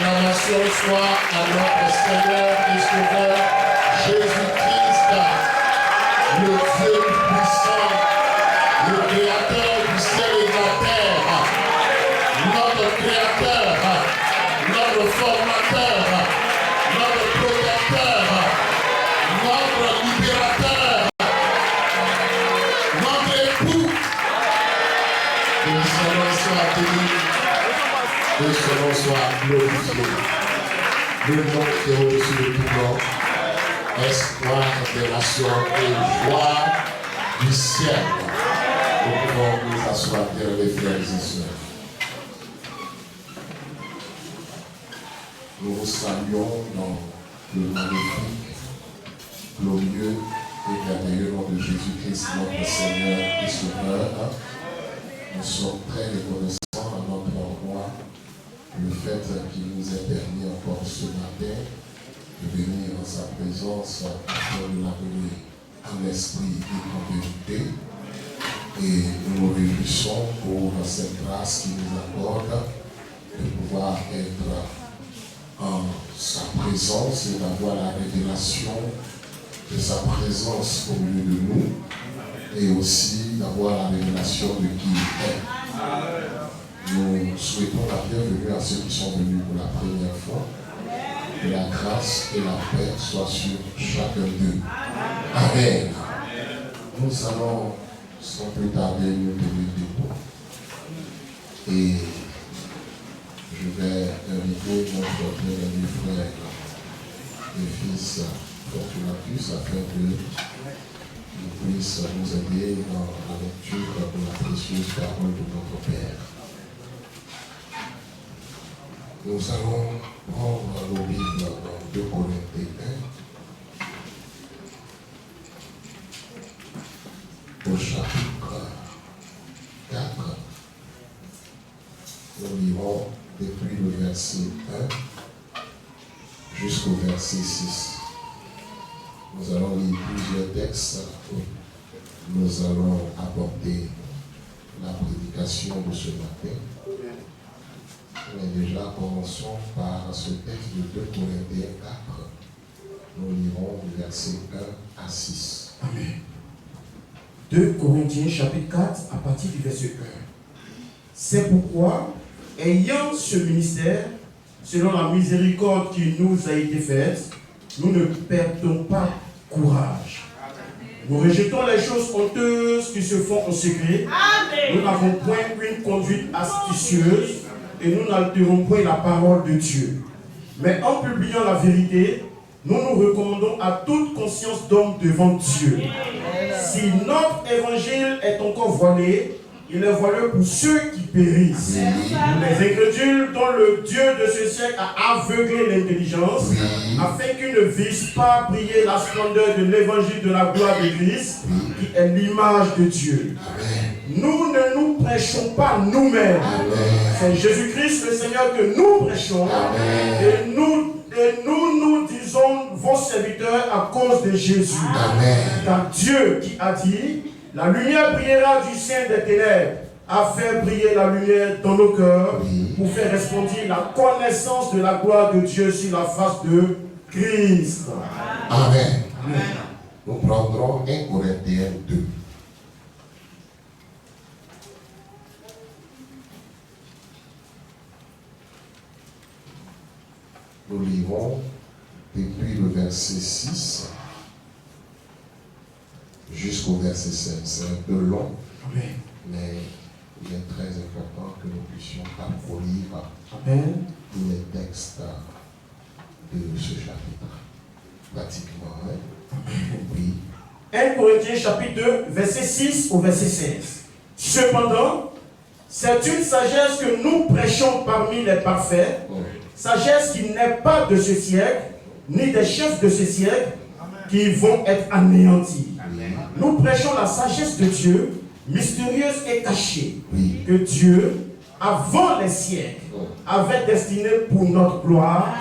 L'acclamation soit à notre Seigneur et Sauveur Jésus-Christ, le Dieu puissant, le Créateur du ciel et de la terre, notre Créateur, notre Formateur, notre Protecteur, notre Libérateur, notre époux. Que son nom soit béni, que son nom soit glorifié. Le nom qui est au-dessus de tout nom, espoir des nations et joie du ciel. Nous pouvons nous asseoir, les frères et sœurs. Nous vous saluons dans le magnifique, glorieux et merveilleux nom de Jésus-Christ, notre Seigneur et Sauveur. Nous sommes très reconnaissants à notre endroit le fait qu'il nous ait permis encore ce matin de venir en sa présence afin de l'adorer en esprit et en vérité. Et nous nous réjouissons pour cette grâce qu'il nous accorde de pouvoir être en sa présence et d'avoir la révélation de sa présence au milieu de nous et aussi d'avoir la révélation de qui il est. Nous souhaitons la bienvenue à ceux qui sont venus pour la première fois. Que la grâce et la paix soient sur chacun d'eux. Amen. Nous allons sans plus tarder nous donner des mots. Et je vais inviter notre bien-aimé frère et fils Fortunatus afin qu'il puisse nous aider dans la lecture de la précieuse parole de notre Père. Nous allons prendre nos Bibles dans 2 Corinthiens 1, au chapitre 4. Nous lirons depuis le verset 1 jusqu'au verset 6. Nous allons lire plusieurs textes. Nous allons apporter la prédication de ce matin. Mais déjà, commençons par ce texte de 2 Corinthiens 4. Nous lirons du verset 1 à 6. Amen. 2 Corinthiens chapitre 4 à partir du verset 1. C'est pourquoi, ayant ce ministère, selon la miséricorde qui nous a été faite, nous ne perdons pas courage. Nous rejetons les choses honteuses qui se font en secret. Nous n'avons point une conduite astucieuse et nous n'altérons point la parole de Dieu. Mais en publiant la vérité, nous nous recommandons à toute conscience d'homme devant Dieu. Si notre évangile est encore voilé, il est voilé pour ceux qui périssent. Pour les incrédules dont le Dieu de ce siècle a aveuglé l'intelligence, afin qu'ils ne vissent pas briller la splendeur de l'évangile de la gloire de Christ, qui est l'image de Dieu. Nous ne nous prêchons pas nous-mêmes. C'est Jésus-Christ le Seigneur que nous prêchons. Et nous disons vos serviteurs à cause de Jésus. Car Dieu qui a dit, la lumière brillera du sein des ténèbres, a fait briller la lumière dans nos cœurs pour faire resplendir la connaissance de la gloire de Dieu sur la face de Christ. Amen. Amen. Nous prendrons 1 Corinthiens 2. Nous lirons depuis le verset 6 jusqu'au verset 5. C'est un peu long, mais il est très important que nous puissions parcourir tous les textes de ce chapitre. Pratiquement, oui. 1 Corinthiens chapitre 2, verset 6 au verset 16. Cependant, c'est une sagesse que nous prêchons parmi les parfaits, sagesse qui n'est pas de ce siècle, ni des chefs de ce siècle, qui vont être anéantis. Nous prêchons la sagesse de Dieu, mystérieuse et cachée, que Dieu, avant les siècles, avait destinée pour notre gloire,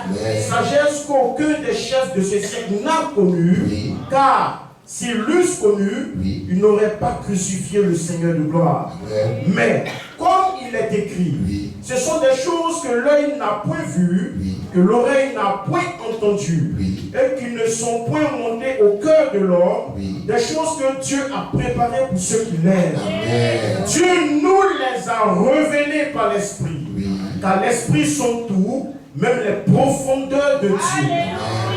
sagesse qu'aucun des chefs de ce siècle n'a connue, car s'ils l'eussent connu, ils n'auraient pas crucifié le Seigneur de gloire. Mais, comme il est écrit, Ce sont des choses que l'œil n'a point vues, que l'oreille n'a point entendues, et qui ne sont point montées au cœur de l'homme, des choses que Dieu a préparées pour ceux qui l'aiment. Dieu nous les a révélées par l'Esprit, car l'Esprit sont tout, même les profondeurs de Dieu.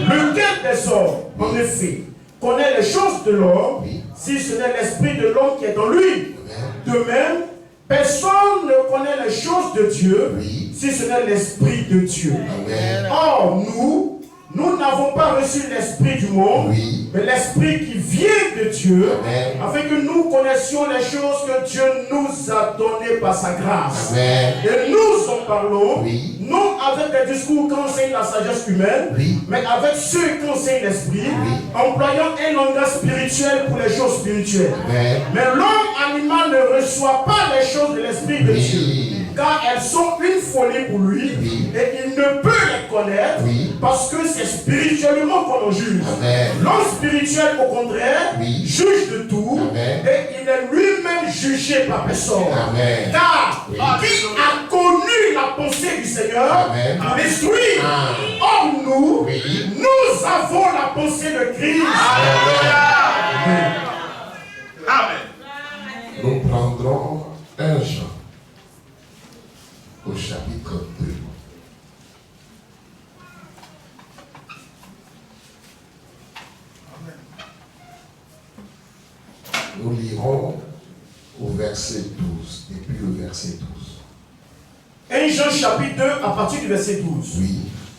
Lequel des hommes, en effet, connaît les choses de l'homme, si ce n'est l'Esprit de l'homme qui est dans lui? De même, personne ne connaît les choses de Dieu, si ce n'est l'Esprit de Dieu. Or, nous n'avons pas reçu l'Esprit du monde, mais l'Esprit qui vient de Dieu, afin que nous connaissions les choses que Dieu nous a données par sa grâce. Et nous en parlons, non avec des discours qu'enseigne la sagesse humaine, mais avec ceux qu'enseigne l'Esprit, employant un langage spirituel pour les choses spirituelles. Mais l'homme animal ne reçoit pas les choses de l'Esprit de Dieu, car elles sont une folie pour lui, et il ne peut les connaître, parce que c'est spirituellement qu'on en juge. L'homme spirituel, au contraire, juge de tout, et il est lui-même jugé par personne. Car qui a connu la pensée du Seigneur pour l'instruire? Or nous avons la pensée de Christ. Nous prendrons 1 Jean au chapitre 2. Nous lirons au verset 12, depuis le verset 12. 1 Jean chapitre 2 à partir du verset 12.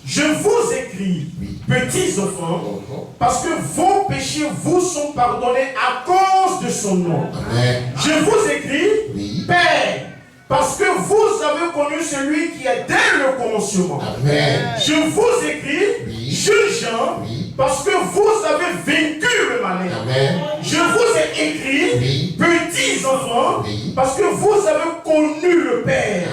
Je vous écris, petits enfants, parce que vos péchés vous sont pardonnés à cause de son nom. Je vous écris, Père, parce que vous avez connu celui qui est dès le commencement. Je vous écris, jeune Jean, parce que vous avez vaincu le malin. Je vous ai écrit, petits enfants, parce que vous avez connu le Père.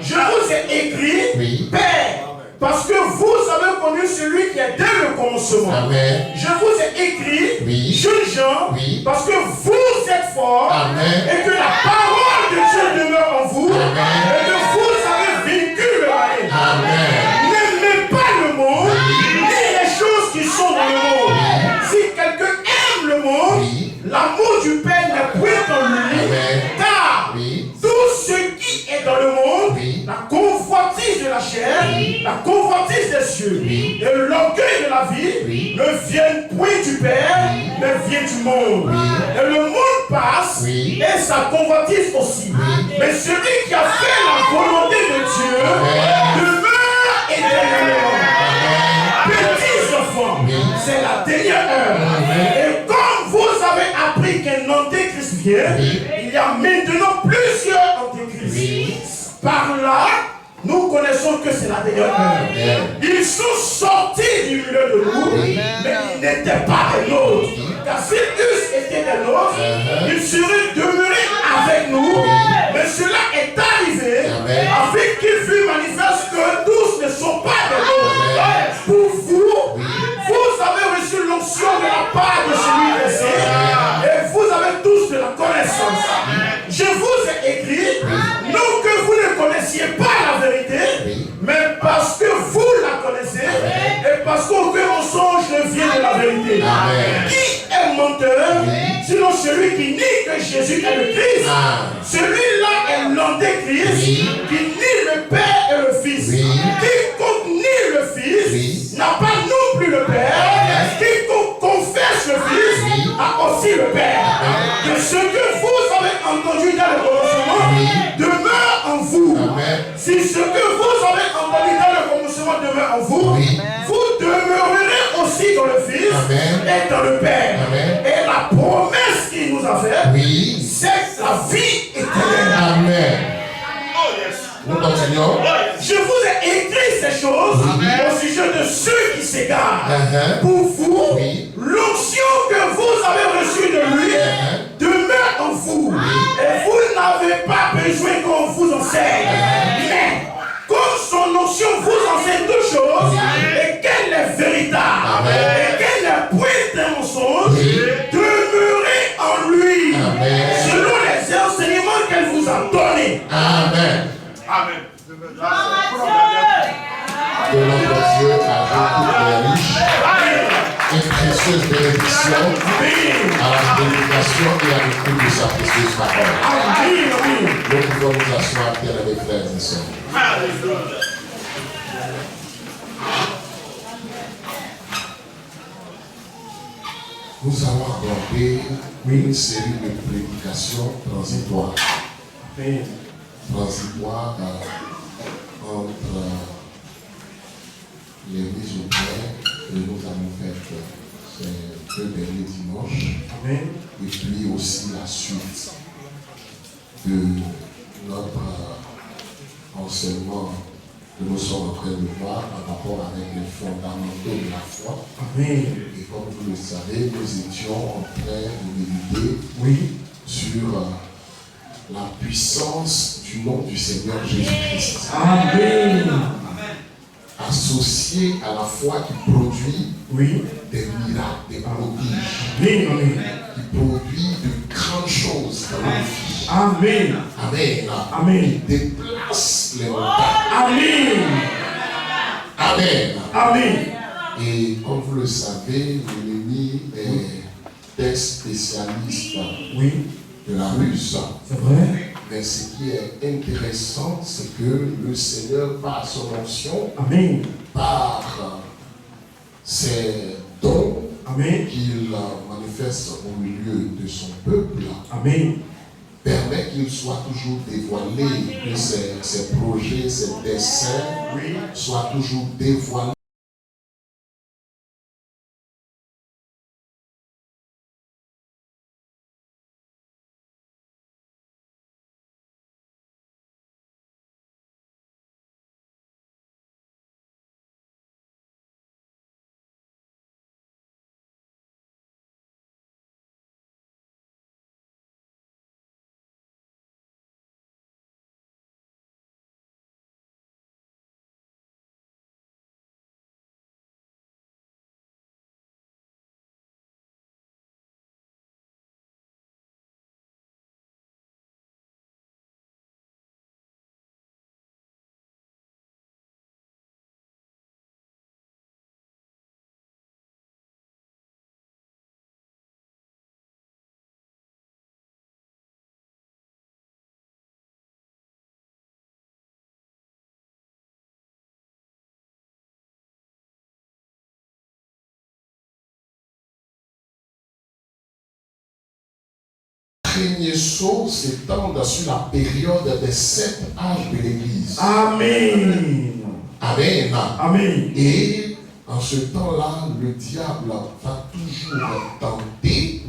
Je vous ai écrit, Père, parce que vous avez connu celui qui est dès le commencement. Je vous ai écrit, jeunes gens, parce que vous êtes forts, et que la parole de Dieu demeure en vous, et que vous avez vaincu le mal. N'aimez pas le monde, ni les choses qui sont dans le monde. Si quelqu'un aime le monde, l'amour du Père n'est point en lui, car tout ce qui est dans le monde, la convoitise de la chair, la convoitise des cieux, et l'orgueil de la vie, ne viennent point du Père, mais vient du monde. Et le monde passe, et sa convoitise aussi. Mais celui qui a fait la volonté de Dieu demeure éternellement. Petits enfants, c'est la dernière heure. Et comme vous avez appris qu'un antéchrist vient, il y a maintenant plusieurs antéchrists. Par là, nous connaissons que c'est la dernière heure. Ils sont sortis du milieu de nous, mais ils n'étaient pas des nôtres. Car s'ils eussent été des nôtres, ils seraient demeurés avec nous. Mais cela est arrivé afin qu'il fût manifeste que tous ne sont pas des nôtres. Pour vous, vous avez reçu l'onction de la part de celui qui est saint, et vous avez tous de la connaissance. Je vous ai écrit, non que vous ne connaissiez pas la vérité, mais parce que vous la connaissez, et parce qu'aucun mensonge ne vient de la vérité. Qui est menteur, sinon celui qui nie que Jésus est le Christ? Celui-là est l'antéchrist, qui nie le Père et le Fils. Quiconque nie le Fils n'a pas non plus le Père. Quiconque confesse le Fils a aussi le Père. Que ce que vous avez entendu dans le commencement demeure en vous. Si ce que vous avez entendu dans le commencement demeure en vous, vous demeurerez aussi dans le Fils et dans le Père. Et la promesse qu'il nous a faite, c'est la vie éternelle. Amen. Nous continuons. Je vous ai écrit ces choses au sujet de ceux qui s'égarent. Pour vous, l'onction que vous avez reçue de lui demeure en vous. Et vous n'avez pas besoin qu'on vous enseigne. Mais comme son onction vous enseigne toutes choses, et qu'elle est véritable, et qu'elle n'est point d'un mensonge, demeurez en lui, selon les enseignements qu'elle vous a donnés. Amen. précieuse bénédiction à la prédication et à l'écoute de sa précieuse parole. Nous pouvons nous asseoir, bien-aimés frères et sœurs. Nous allons aborder une série de prédications transitoires. Transitoires entre les mises au point que nous avons faites ces 2 derniers dimanches. Amen. Et puis aussi la suite de notre enseignement que nous sommes en train de voir en rapport avec les fondamentaux de la foi. Amen. Et comme vous le savez, nous étions en train de méditer sur la puissance du nom du Seigneur Jésus-Christ. Amen. Associé à la foi qui produit des miracles, des prodiges, qui produit de grandes choses dans nos vies. Amen. Amen. Amen. Déplace les montagnes. Amen. Amen. Amen. Et comme vous le savez, l'ennemi est un spécialiste de la ruse. C'est vrai. Mais ce qui est intéressant, c'est que le Seigneur, par son onction, par ses dons qu'il manifeste au milieu de son peuple, permet qu'il soit toujours dévoilé, que ses projets, ses desseins soient toujours dévoilés. Première chose s'étendre sur la période des 7 âges de l'Église. Amen. Amen. Amen. Et en ce temps-là, le diable va toujours tenter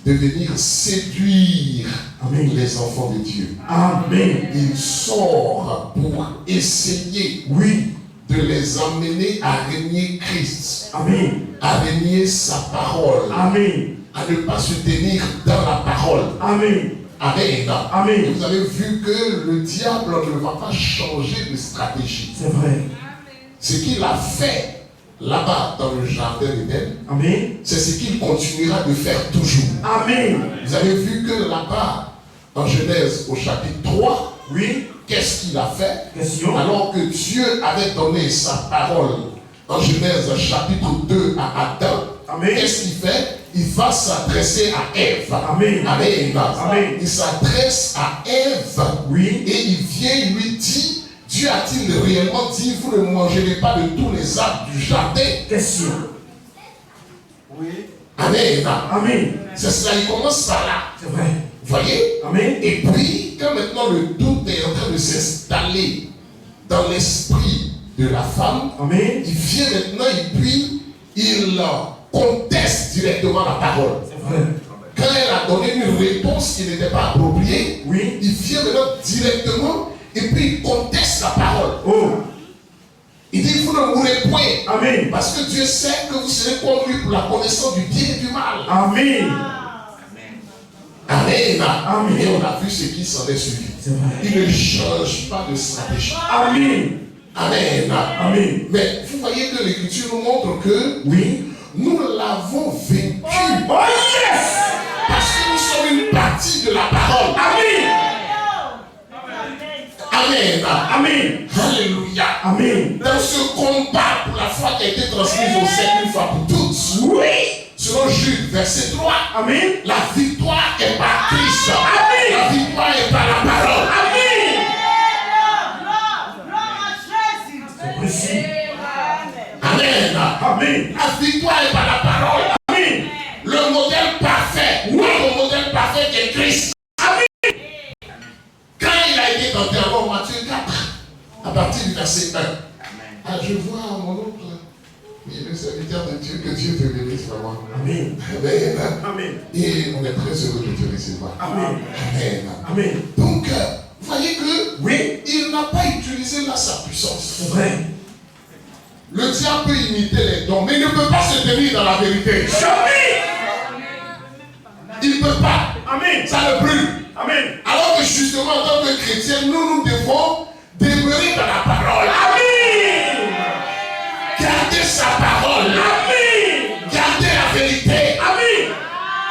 de venir séduire les enfants de Dieu. Amen. Il sort pour essayer de les amener à régner Christ. Amen. À régner sa parole. Amen. À ne pas se tenir dans la parole. Amen. Amen. Amen. Et vous avez vu que le diable ne va pas changer de stratégie. C'est vrai. Ce qu'il a fait là-bas dans le jardin d'Éden, c'est ce qu'il continuera de faire toujours. Amen. Vous avez vu que là-bas, en Genèse au chapitre 3, qu'est-ce qu'il a fait? Question. Alors que Dieu avait donné sa parole en Genèse chapitre 2 à Adam, qu'est-ce qu'il fait? Il va s'adresser à Ève. Amen. Amen. Amen. Il s'adresse à Ève. Et il vient lui dire, Dieu a-t-il réellement dit, vous ne mangerez pas de tous les arbres du jardin? Question. Amen. Amen. C'est cela, il commence par là. C'est vrai. Vous voyez? Amen. Et puis, quand maintenant le doute est en train de s'installer dans l'esprit de la femme, il vient maintenant et puis il conteste directement la parole. C'est vrai. Quand elle a donné une réponse qui n'était pas appropriée, il vient maintenant directement et puis il conteste la parole. Il dit, vous ne mourrez point. Amen. Parce que Dieu sait que vous serez conduits pour la connaissance du bien et du mal. Amen. Amen. Amen. Et on a vu ce qui s'en est suivi. Il ne change pas de stratégie. Amen. Amen. Amen. Mais vous voyez que l'Écriture nous montre que nous l'avons vaincu. Oh yes! Parce que nous sommes une partie de la parole. Amen. Amen. Amen. Alléluia. Amen. Dans ce combat pour la foi qui a été transmise au siècle une fois pour toutes, selon Jude, verset 3. Amen. La victoire est par Christ. Amen. La victoire est par la parole. Amen. C'est précis. Amen. Amen. La victoire est par la parole. Amen. Le modèle parfait. Oui. Le modèle parfait qui est Christ. Amen. Quand il a été tenté avant Matthieu 4, à partir du verset 1. Ah, je vois mon oncle. Oui, le serviteur de Dieu, que Dieu te bénisse vraiment. Amen. Amen. Amen. Et on est très heureux de te recevoir. Amen. Amen. Amen. Donc, vous voyez que oui, il n'a pas utilisé là sa puissance. C'est vrai. Le diable peut imiter les dons, mais il ne peut pas se tenir dans la vérité. Jamais. Il ne peut pas. Amen. Ça le brûle. Amen. Alors que justement, en tant que chrétien, nous devons demeurer dans la parole. Amen. Garder sa parole. Amen. Garder la vérité. Amen.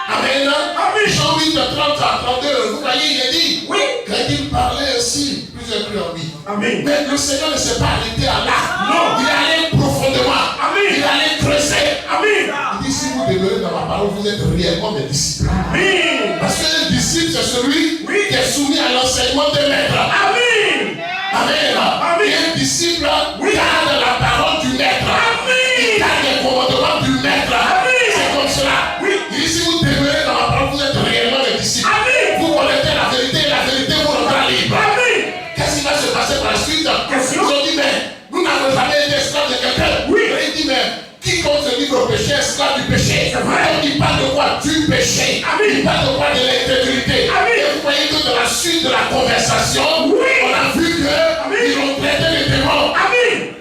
Amen. Amen. Jean 8, 30 à 32, vous voyez, il a dit, oui, quand il parlait ainsi, plusieurs cru en lui. Amen. Mais le Seigneur ne s'est pas arrêté à là. Non. Il allait profondément. Amen. Il allait creuser. Amen. Il dit, si vous demeurez dans ma parole, vous êtes réellement mes disciples. Amen. Parce qu'un disciple, c'est celui oui, qui est soumis à l'enseignement des maîtres. Amen. Amen. Amen. Et un disciple oui, garde la parole du maître. Amen. Il garde les commandements du maître. Amen. C'est comme cela. Oui. Il dit, si vous demeurez dans ma parole, vous êtes réellement mes disciples. Amen. Vous connaissez la vérité et la vérité vous rendra libre. Amen. Qu'est-ce qui va se passer par la suite? Ils ont dit, mais nous n'avons jamais été esclaves de quelqu'un. Oui. Et il dit, mais quiconque se livre au péché, esclave du péché. C'est vrai. Donc il parle de quoi? Du péché. Amen. Il parle de quoi? De l'incrédulité. Amen. Et vous voyez que dans la suite de la conversation, oui, on a vu qu'ils ont traité les démons. Amen.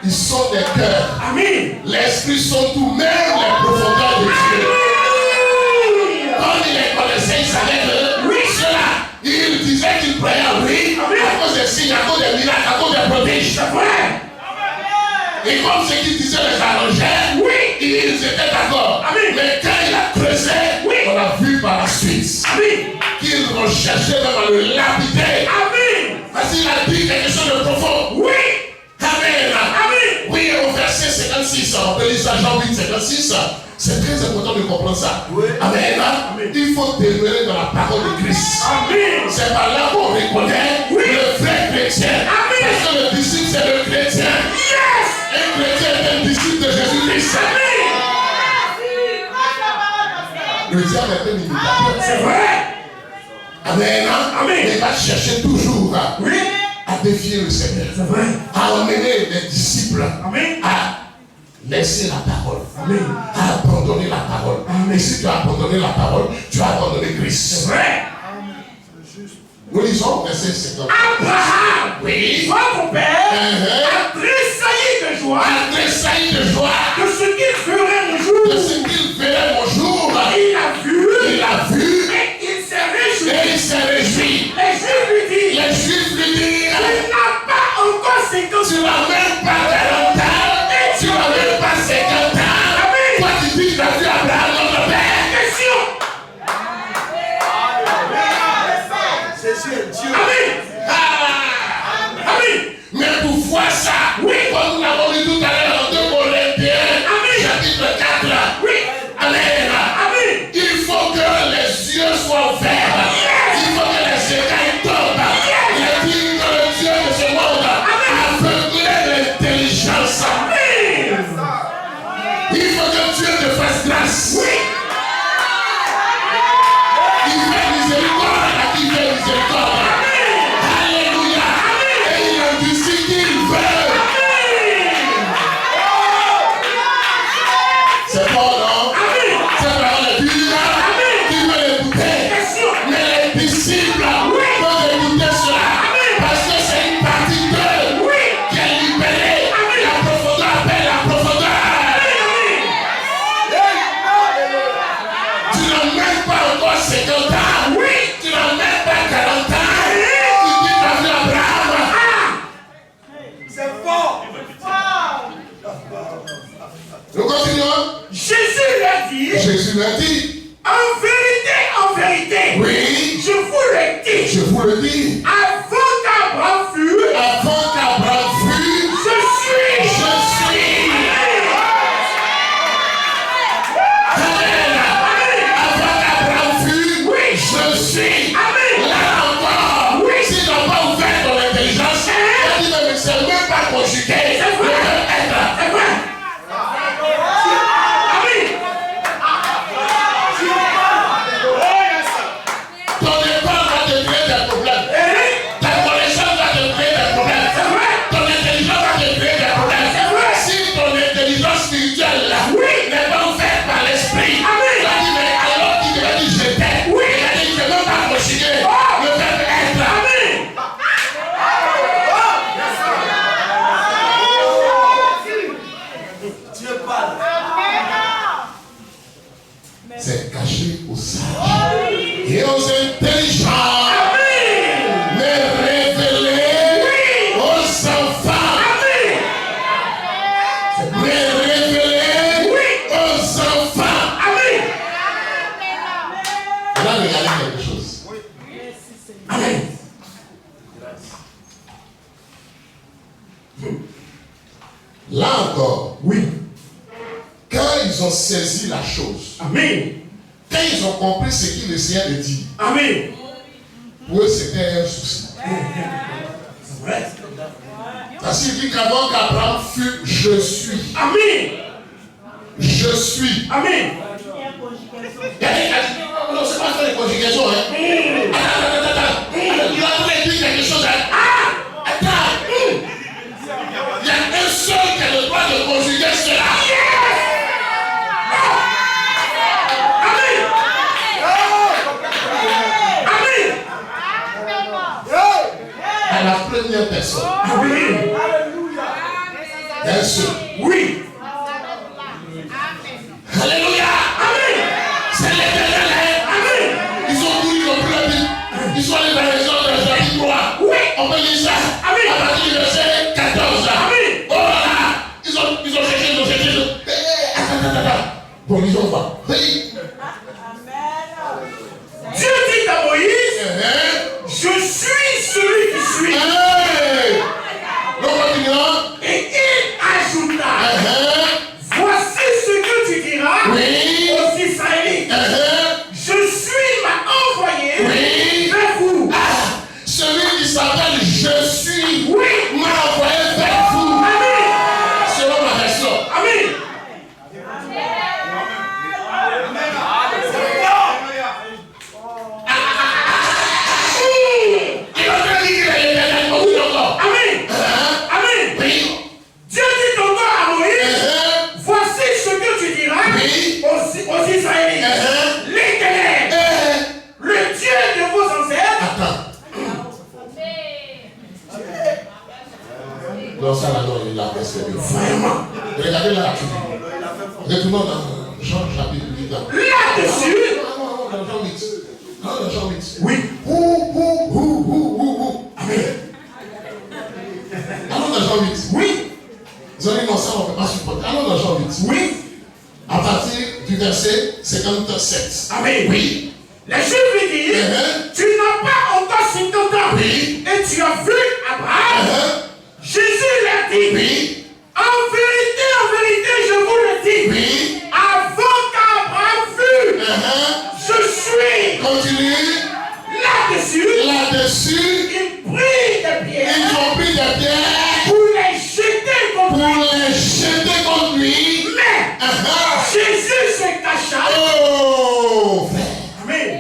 Ils sont des cœurs. Amen. L'esprit sont tout, même les profondeurs de Dieu. Quand il les connaissait, il savait que oui, cela, il disait qu'il croyait en lui à cause des signes, à cause des miracles, à cause des prodiges. C'est vrai. Et comme ce qu'il disait les arrangeait, oui, ils étaient d'accord. Mais quand il a creusé, oui, on a vu par la suite qu'ils recherchaient même à le lapider. Amen. Parce qu'il a dit quelque chose de profond. Oui. Amen. Amen. Oui, au verset 56, on peut lire ça, Jean 8, 56. C'est très important de comprendre ça. Oui. Amen. Amen. Il faut demeurer dans la parole de Christ. Amen. C'est par là qu'on reconnaît le vrai chrétien. Amen. Parce que le disciple, c'est le chrétien. Yes. Un chrétien est un disciple de Jésus-Christ. Amen. Le diable est un imitateur. C'est vrai. Amen. Amen. Il va chercher toujours à défier le Seigneur. C'est vrai. À emmener les disciples. Amen. À laisser la parole. Amen. À abandonner la parole. Amen. Et si tu as abandonné la parole, tu as abandonné Christ. C'est vrai. Nous lisons verset 50. Abraham, oui, Votre père a tressailli de joie. A tressailli de joie de ce qu'il ferait mon jour. De ce qu'il ferait mon jour. Il a vu. Il a vu. Et il s'est réjoui. Et il s'est réjoui. Les Juifs lui disent. Les Juifs lui disent. Il n'a pas encore 50 ans. Tu n'as même pas 40 ans. Tu n'as même pas 50 ans. Amen. Toi tu dis que tu as vu Abraham notre père. Question. Jésus est Dieu. Amen. Amen. Mais pour voir ça, oui, comme nous l'avons lu tout à l'heure en 2 Corinthiens, chapitre 4, oui, amen. Amen. Il faut que les yeux soient ouverts. Yes. Il faut que les écailles tombent. Yes. Il a dit que le Dieu de ce monde a aveuglé l'intelligence. Amen. Il faut que Dieu te fasse grâce. Oui. Il fait miséricorde à qui fait miséricorde. Alléluia. Et il a dit ce qu'il veut. C'est bon, non? Cette parole est dure. Qui veut l'écouter? Mais les disciples peuvent écouter cela. Parce que c'est une partie d'eux qui est libérée. La profondeur appelle la profondeur. Tu n'as même pas encore 50 ans. Oui. Tu n'as même pas 40 ans. Tu dis t'as vu Abraham. C'est fort. Nous continuons. Jésus l'a dit. Jésus l'a dit. En vérité, Oui. je vous le dis. Je vous le dis. Avant qu'Abraham fût, Avant qu'Abraham fût, je suis. je suis. c'est caché aux sages et aux intelligents. Mais révélé aux enfants. Mais révélé aux enfants. Là, regardez quelque chose. Amen. Là encore, oui. Quand ils ont saisi la chose, amen. Quand ils ont compris ce qu'il essayait de dire, amen. Pour eux, c'était un souci. C'est vrai. Parce qu'il dit qu'avant qu'Abraham fût, je suis. Amen. Je suis. Amen. Non, c'est pas faire les conjugations. Hein. Attends. Il a voulu dire quelque chose. Attends. Il y a un seul qui a le droit de conjuguer cela. Amen. À la première personne. Amen. Un seul. Oui. Alléluia. Amen. C'est l'éternel. Amen. Ils ont voulu comprendre la Bible. Ils sont allés dans les gens de chapitre 3. Oui. On peut lire ça. Amen. À partir du verset 14. Amen. Oh là là. Ils ont cherché. Attends. Bon, ils ont pas. Oui. Dieu dit à Moïse, je suis celui qui suis. Donc, continuons. Et il ajouta, voici ce que tu diras aux Israélites. Je suis m'a envoyé vers vous. Celui qui s'appelle je suis m'a envoyé vers vous. Amen. Selon ma version. Amen. Aux Israélites, l'Éternel, le Dieu de vos ancêtres. Attends. Non, ça là, non, il l'a persévéré. Vraiment. Regardez là-dessus. Retournons dans Jean chapitre 8. Là-dessus. Non, Jean 8. Oui. Amen. Allons dans Jean 8. Oui. Vous allez non, ça, on ne peut pas supporter. Allons dans Jean 8. Oui. À partir du verset 57. Amen. Oui. Les Juifs lui disent, tu n'as pas encore 50 ans. Oui. Et tu as vu Abraham. Jésus leur dit, oui. En vérité, je vous le dis. Oui. Avant qu'Abraham fût, je suis. Continue. Là-dessus, ils prirent des pierres. Ils ont pris des pierres pour les jeter contre lui. Mais Jésus se cacha. Oh! Amen.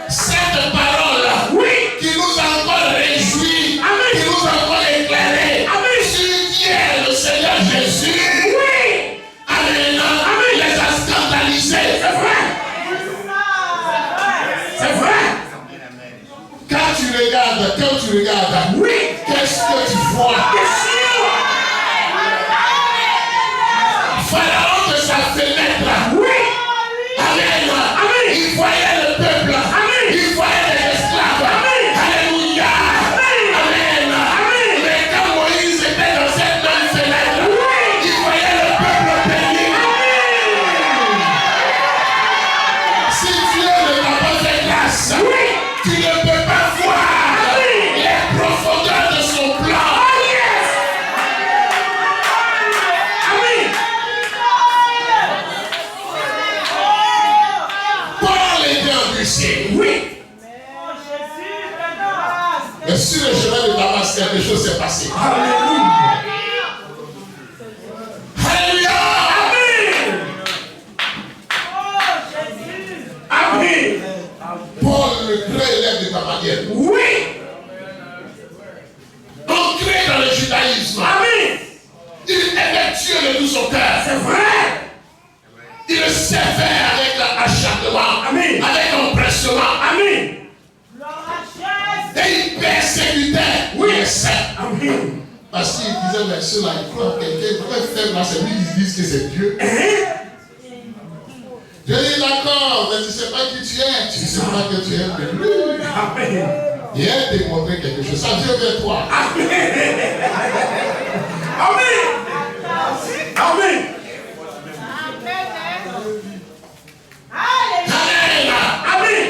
Cette parole, oui, qui nous a encore réjouis, amen, qui nous a encore éclairés, amen, sur qui est le Seigneur Jésus, oui, amen, amen, les a scandalisés. C'est vrai. C'est vrai. Quand tu regardes, oui, qu'est-ce que tu vois? Pharaon de sa fenêtre. Oui. Amen. Amen. Il voyait le peuple. Amen. Il voyait les esclaves. Amen. Alléluia. Amen. Amen. Amen. Mais quand Moïse était dans cette même fenêtre, oui, il voyait le peuple béni. Amen. Si Dieu ne t'a pas fait grâce, oui, tu ne peux pas voir, amen, les profondeurs de son plan. Oui. Et sur le chemin de Damas, quelque chose s'est passé. Alléluia. Alléluia. Amen. Amen. Paul, le grand élève de Gamaliel. Oui. Ancré dans le judaïsme. Amen. Il effectue de tout son cœur. C'est vrai. Il servait avec acharnement, amen, avec empressement, amen. Et il persécutait, oui, les saints. Amen. Parce qu'il disait, mais ceux-là, ils croient en quelqu'un, pourquoi faire là, c'est lui qui disent que c'est Dieu. Je dis d'accord, mais tu ne sais pas qui tu es. Tu ne sais pas que tu es de lui. Amen. Et elle t'a montré quelque chose. Ça vient vers toi. Amen. Amen. Amen. Amen.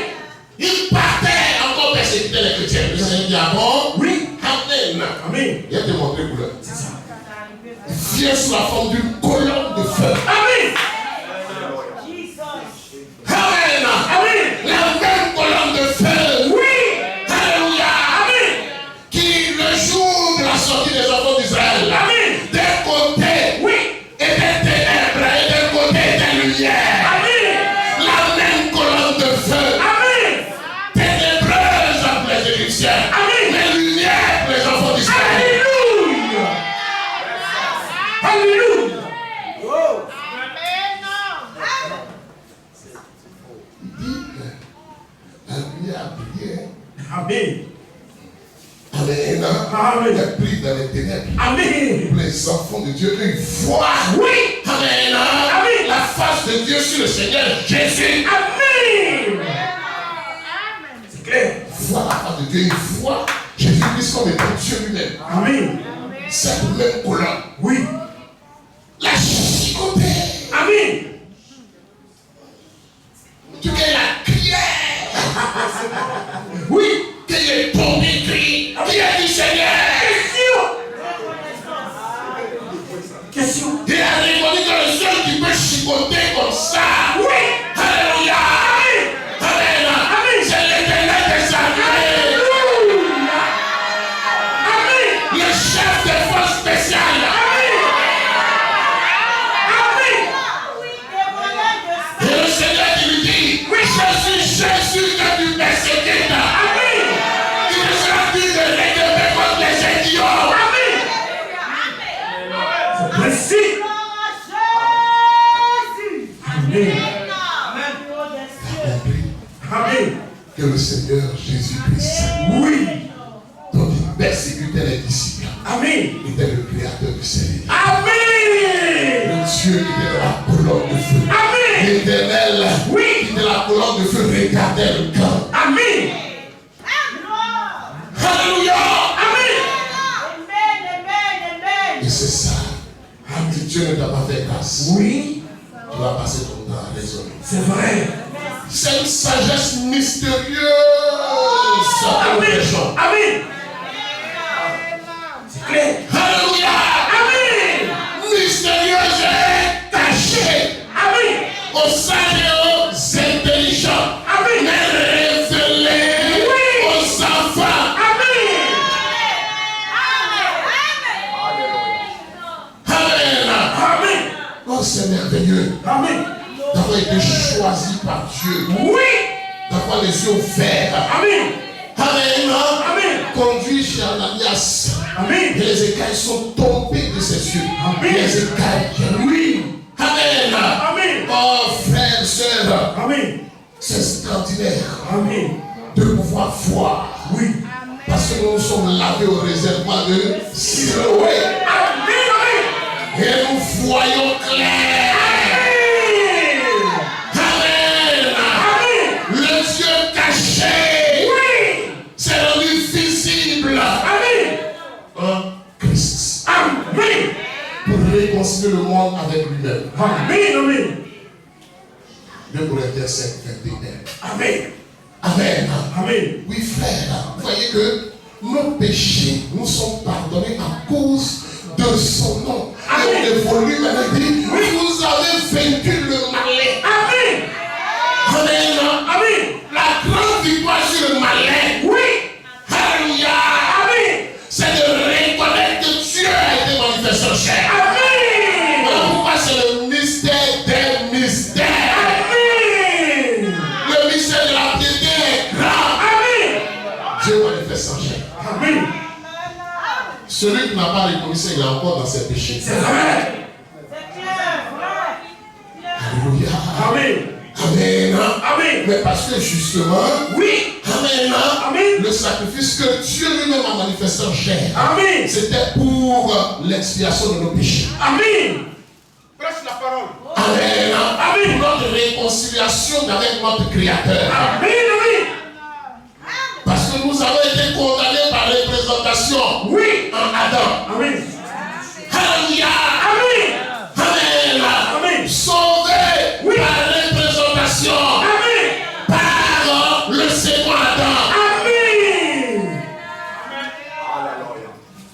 Il partait encore persécuter les chrétiens. Le Seigneur dit, ah bon? Oui. Amen. Amen. Il te montré couleur. C'est ça. Il vient sous la forme d'une colonne de feu. Amen. Amen. Amen. La même colonne de feu. Oui. Alléluia. Amen. Qui, le jour de la sortie des enfants d'Israël, Amen. d'un côté, Oui. était ténèbres et d'un côté était lumière. Amen. La même colonne de feu. Amen. Ténébreuse pour les Égyptiens. Amen. Mais lumière pour les enfants d'Israël. Alléluia. Alléluia. La lumière a brillé. Amen. Amen. Amen. Elle brille dans les ténèbres. Amen. Les enfants de Dieu, ils voient. Oui. Amen. Amen. La face de Dieu sur le Seigneur Jésus. Amen. C'est clair. Voient la face de Dieu. Ils voient Jésus-Christ comme étant Dieu lui-même. Amen. C'est le même colonne. Oui. La chicoté. Amen. Tu gagnes la cuillère. Oui. Qui est tombé, crie. Qui a dit Seigneur? Question. Il a répondu que le seul qui peut chicoter comme ça. Oui. Alléluia. Amen. Amen. C'est l'Éternel des armées. Alléluia. Amen. Le chef des forces spéciales. Et le Seigneur qui lui dit, oui, je suis Jésus que tu persécutes. Amen. Tu ne seras plus de règlement contre les idiots. Amen. C'est précis. Amen. Amen. Que le Seigneur Jésus-Christ, Oui. dont il persécutait les disciples, Amen. était le créateur du ciel. Amen. Le Dieu qui était dans la colonne de feu. Amen. L'Éternel, Oui. qui était dans la colonne de feu, regardait le camp. Amen. Alléluia. Amen. Et c'est ça. Si Dieu ne t'a pas fait grâce, Oui. tu vas passer ton temps à raisonner. C'est vrai. C'est une sagesse mystérieuse. Amen. Amen. C'est clair. Alléluia. Amen. Mystérieuse et cachée. Amen. Aux sages et aux intelligents. Amen. Mais révélée aux enfants. Amen. Amen. Amen. Oh, c'est merveilleux Amen. d'avoir été choisi par Dieu. Oui. D'avoir les yeux ouverts. Amen. Amen. Amen. Conduit chez Ananias. Amen. Et les écailles sont tombées de ses yeux. Amen. Les écailles. Oui. Amen. Amen. Oh, frères, sœurs, Amen. c'est extraordinaire Amen. de pouvoir voir. Oui. Parce que nous sommes lavés au réservoir de Siloé. Amen. Et nous voyons clair. Amen. Amen. Le Dieu caché. Oui. C'est rendu visible. Amen. En Christ. Amen. Pour réconcilier le monde avec lui-même. Amen. Amen. 2 Corinthiens 5, 21. Amen. Amen. Amen. Oui, frère, vous voyez que nos péchés nous sont pardonnés à cause de son nom. Et on évolue maintenant, il dit, oui, vous avez vaincu le malin. Amen. Amen. Amen. La grande victoire sur le malin. Oui. Alléluia. Amen. C'est de reconnaître que Dieu a été manifesté en chair. Amen. Voilà pourquoi c'est le mystère des mystères. Amen. Le mystère de la piété est grand. Amen. Dieu manifeste en chair. Amen. Celui qui n'a pas reconnu ça, il est encore dans ses péchés. C'est vrai. Alléluia. Amen. Amen. Amen. Mais parce que justement, Oui. Amen. Amen. Le sacrifice que Dieu lui-même a manifesté en chair, Amen. c'était pour l'expiation de nos péchés. Amen. Prêche la parole. Amen. Amen. Pour notre réconciliation avec notre Créateur. Amen. Amen. Parce que nous avons été condamnés par représentation. Oui. En Adam. Amen. Alléluia. Amen. Amen. Amen. Sauvés Oui. par représentation. Amen. Par le second Adam. Amen.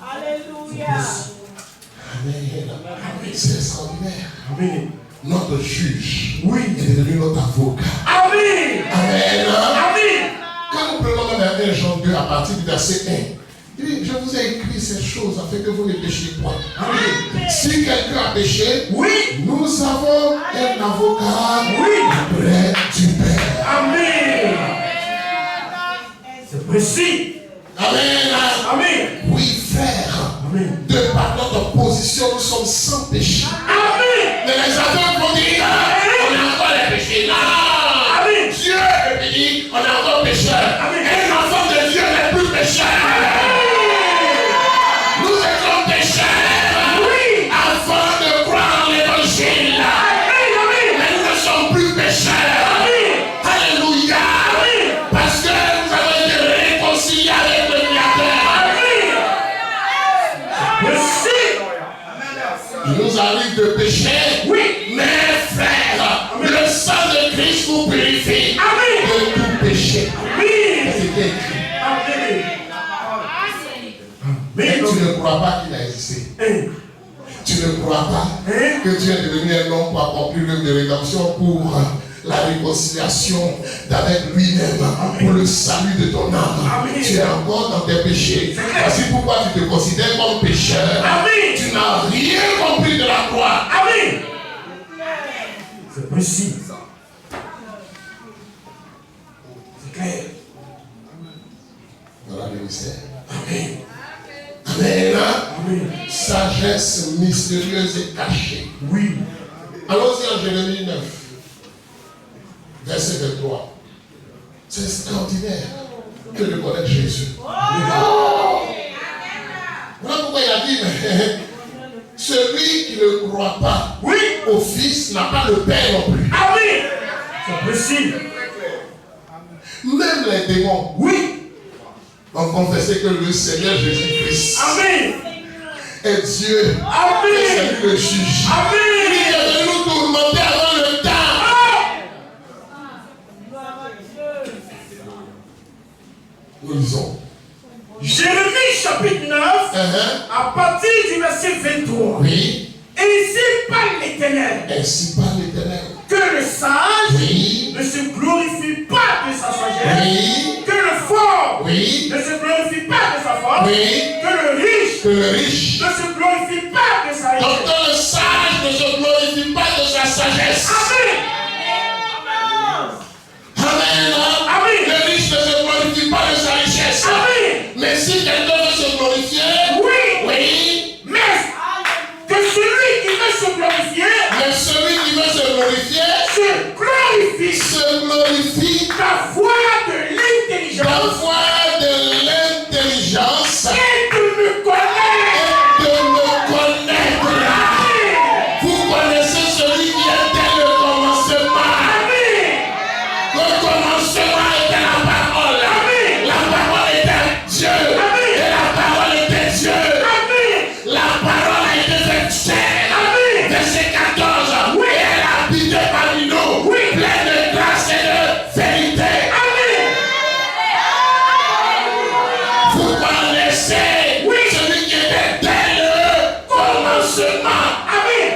Alléluia. Amen. C'est extraordinaire. Amen. Notre juge, Oui. est devenu notre avocat. Amen. Amen. Amen. Quand nous prenons même 1 Jean 2 à partir du verset 1, il dit, je vous ai écrit ces choses afin que vous ne péchiez point. Amen. Si quelqu'un a péché, Oui. nous avons un avocat Oui. près du Père. Amen. C'est précis. Amen. Amen. Oui, frère. Amen. De par notre position, nous sommes sans péché. Amen. Mais les aveugles vont dire, on a encore les péchés. Non. Amen. Dieu est béni, on a encore pécheur. Amen. Un enfant de Dieu n'est plus pécheur. Nous étions pécheurs. Oui. Avant de croire en l'évangile. Amen. Mais nous ne sommes plus pécheurs. Amen. Alléluia. Amen. Parce que nous avons été réconciliés avec le Créateur. Merci. Il nous arrive de pécher. Oui. Mais frère, le sang de Christ vous purifie Amen. de tout péché. Amen. C'était écrit. Amen. Mais tu ne crois pas qu'il a existé. Tu ne crois pas que Dieu est devenu un homme pour accomplir l'œuvre de rédemption pour la réconciliation d'avec lui-même, pour le salut de ton âme. Amen. Tu es encore dans tes péchés. Voici pourquoi tu te considères comme pécheur. Amen. Tu n'as rien compris de la croix. Amen. C'est précis. C'est clair. Voilà le mystère. Amen. Amen. Amen. Sagesse mystérieuse et cachée. Oui. Allons-y en Jérémie 9, verset 23. C'est extraordinaire que de connaître Jésus. Voilà pourquoi il a dit, mais celui qui ne croit pas Oui. au Fils n'a pas le Père non plus. Amen. C'est précis. Même les démons Oui. ont confessé que le Seigneur Jésus-Christ Amen. est Dieu. Et Amen. c'est lui le juge. Amen. Il est venu nous tourmenter avant le temps. Nous lisons. Jérémie chapitre 9, à partir du verset 23. Oui. Et ici parle l'Éternel. Ainsi parle l'Éternel. Que le sage Oui. ne se glorifie pas de sa sagesse. Oui. Que le fort Oui. ne se glorifie pas de sa force. Oui. Que le riche Que le riche. ne se glorifie pas de sa richesse. Donc que le sage ne se glorifie pas de sa sagesse. Amen. Amen. Amen. Le riche ne se glorifie pas de sa richesse. Amen. Mais si quelqu'un veut se glorifier, Oui. oui. Mais que celui qui veut se glorifier Mais celui qui veut se glorifier, se glorifie la voie de l'intelligence la voie de l'intelligence et de me connaître. et de me connaître. Vous connaissez celui qui était le commencement. Amen. Le commencement était la parole. Amen. La parole était Dieu. Amen. Et la parole était Dieu. Amen. La parole a été faite chair. Amen. Verset 14. Oui. Et elle a habité parmi nous. Oui. Pleine de grâce et de vérité. Amen. Vous connaissez Oui. celui qui était dès le commencement. Amen.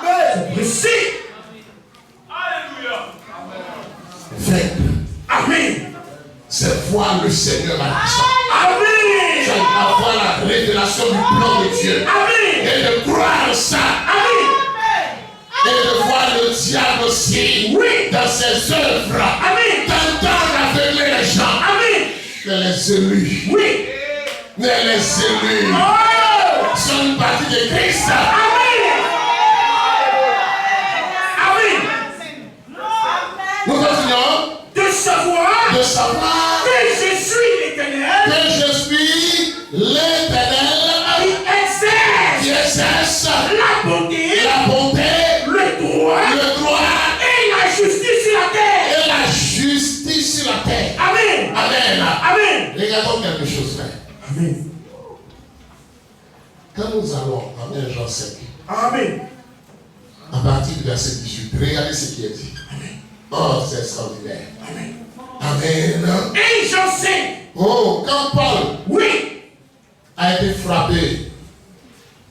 Amen. Précis. Frère, Amen. c'est voir le Seigneur à l'histoire. C'est Amen. avoir la révélation du plan de Dieu. Amen. Et de croire ça. Amen. Et de voir le diable aussi Oui. dans ses œuvres. Amen. Tentant d'aveugler les gens. Amen. Mais les élus. Oui. Mais les élus Oh. sont une partie de Christ. Amen. Amen. Amen. Amen. Regardons quelque chose, frère. Amen. Quand nous allons en 1 Jean 5, Amen. à partir du verset 18, regardez ce qui est dit. Amen. Oh, c'est extraordinaire. Amen. Amen. 1 Jean 5. Oh, quand Paul Oui. a été frappé,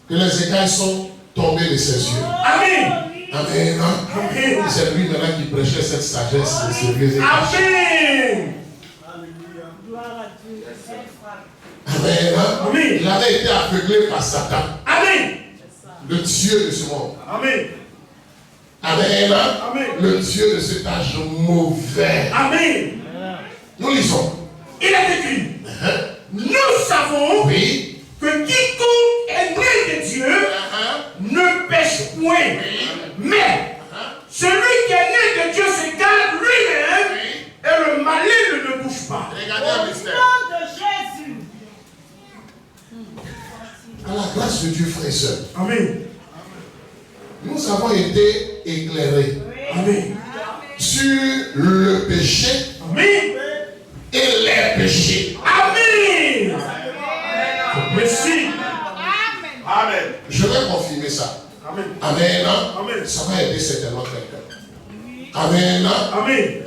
que les écailles sont tombées de ses yeux. Amen. Amen. Amen. C'est lui maintenant qui prêchait cette sagesse de ces vieux écailles. Amen. Amen. Amen. Il avait été aveuglé par Satan, Amen. le Dieu de ce monde. Amen. Amen. Amen. Le Dieu de cet âge mauvais. Amen. Nous lisons. Il est écrit. Nous savons Oui. que quiconque est né de Dieu ne pêche point. Mais celui qui est né de Dieu se garde lui-même et le malin ne bouge pas. Regardez un mystère. de Jésus. À la grâce de Dieu, frères et sœurs, Amen. nous avons été éclairés Amen. sur le péché Amen. et les péchés. Amen. Merci. Amen. Je vais confirmer ça. Amen. Amen. Amen. Ça va aider certainement quelqu'un. Amen. Amen.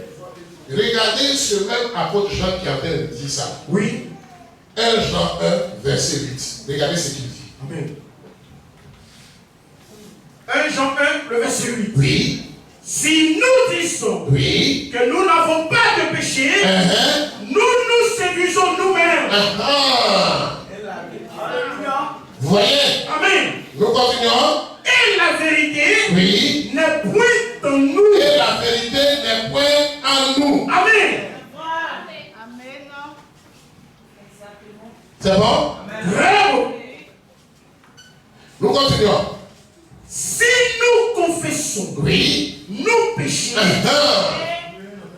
Regardez ce même apôtre Jean qui est en train de dire ça. Oui. 1 Jean 1, verset 8. Regardez ce qu'il dit. Amen. 1 Jean 1, le verset 8. Oui. Si nous disons Oui. que nous n'avons pas de péché, nous nous séduisons nous-mêmes. Vous voyez? Amen. Nous continuons. Et la vérité Oui. n'est point en nous. Et la vérité n'est point en nous. Amen. C'est bon? Bravo. Nous continuons. Si nous confessons Oui. nos péchés,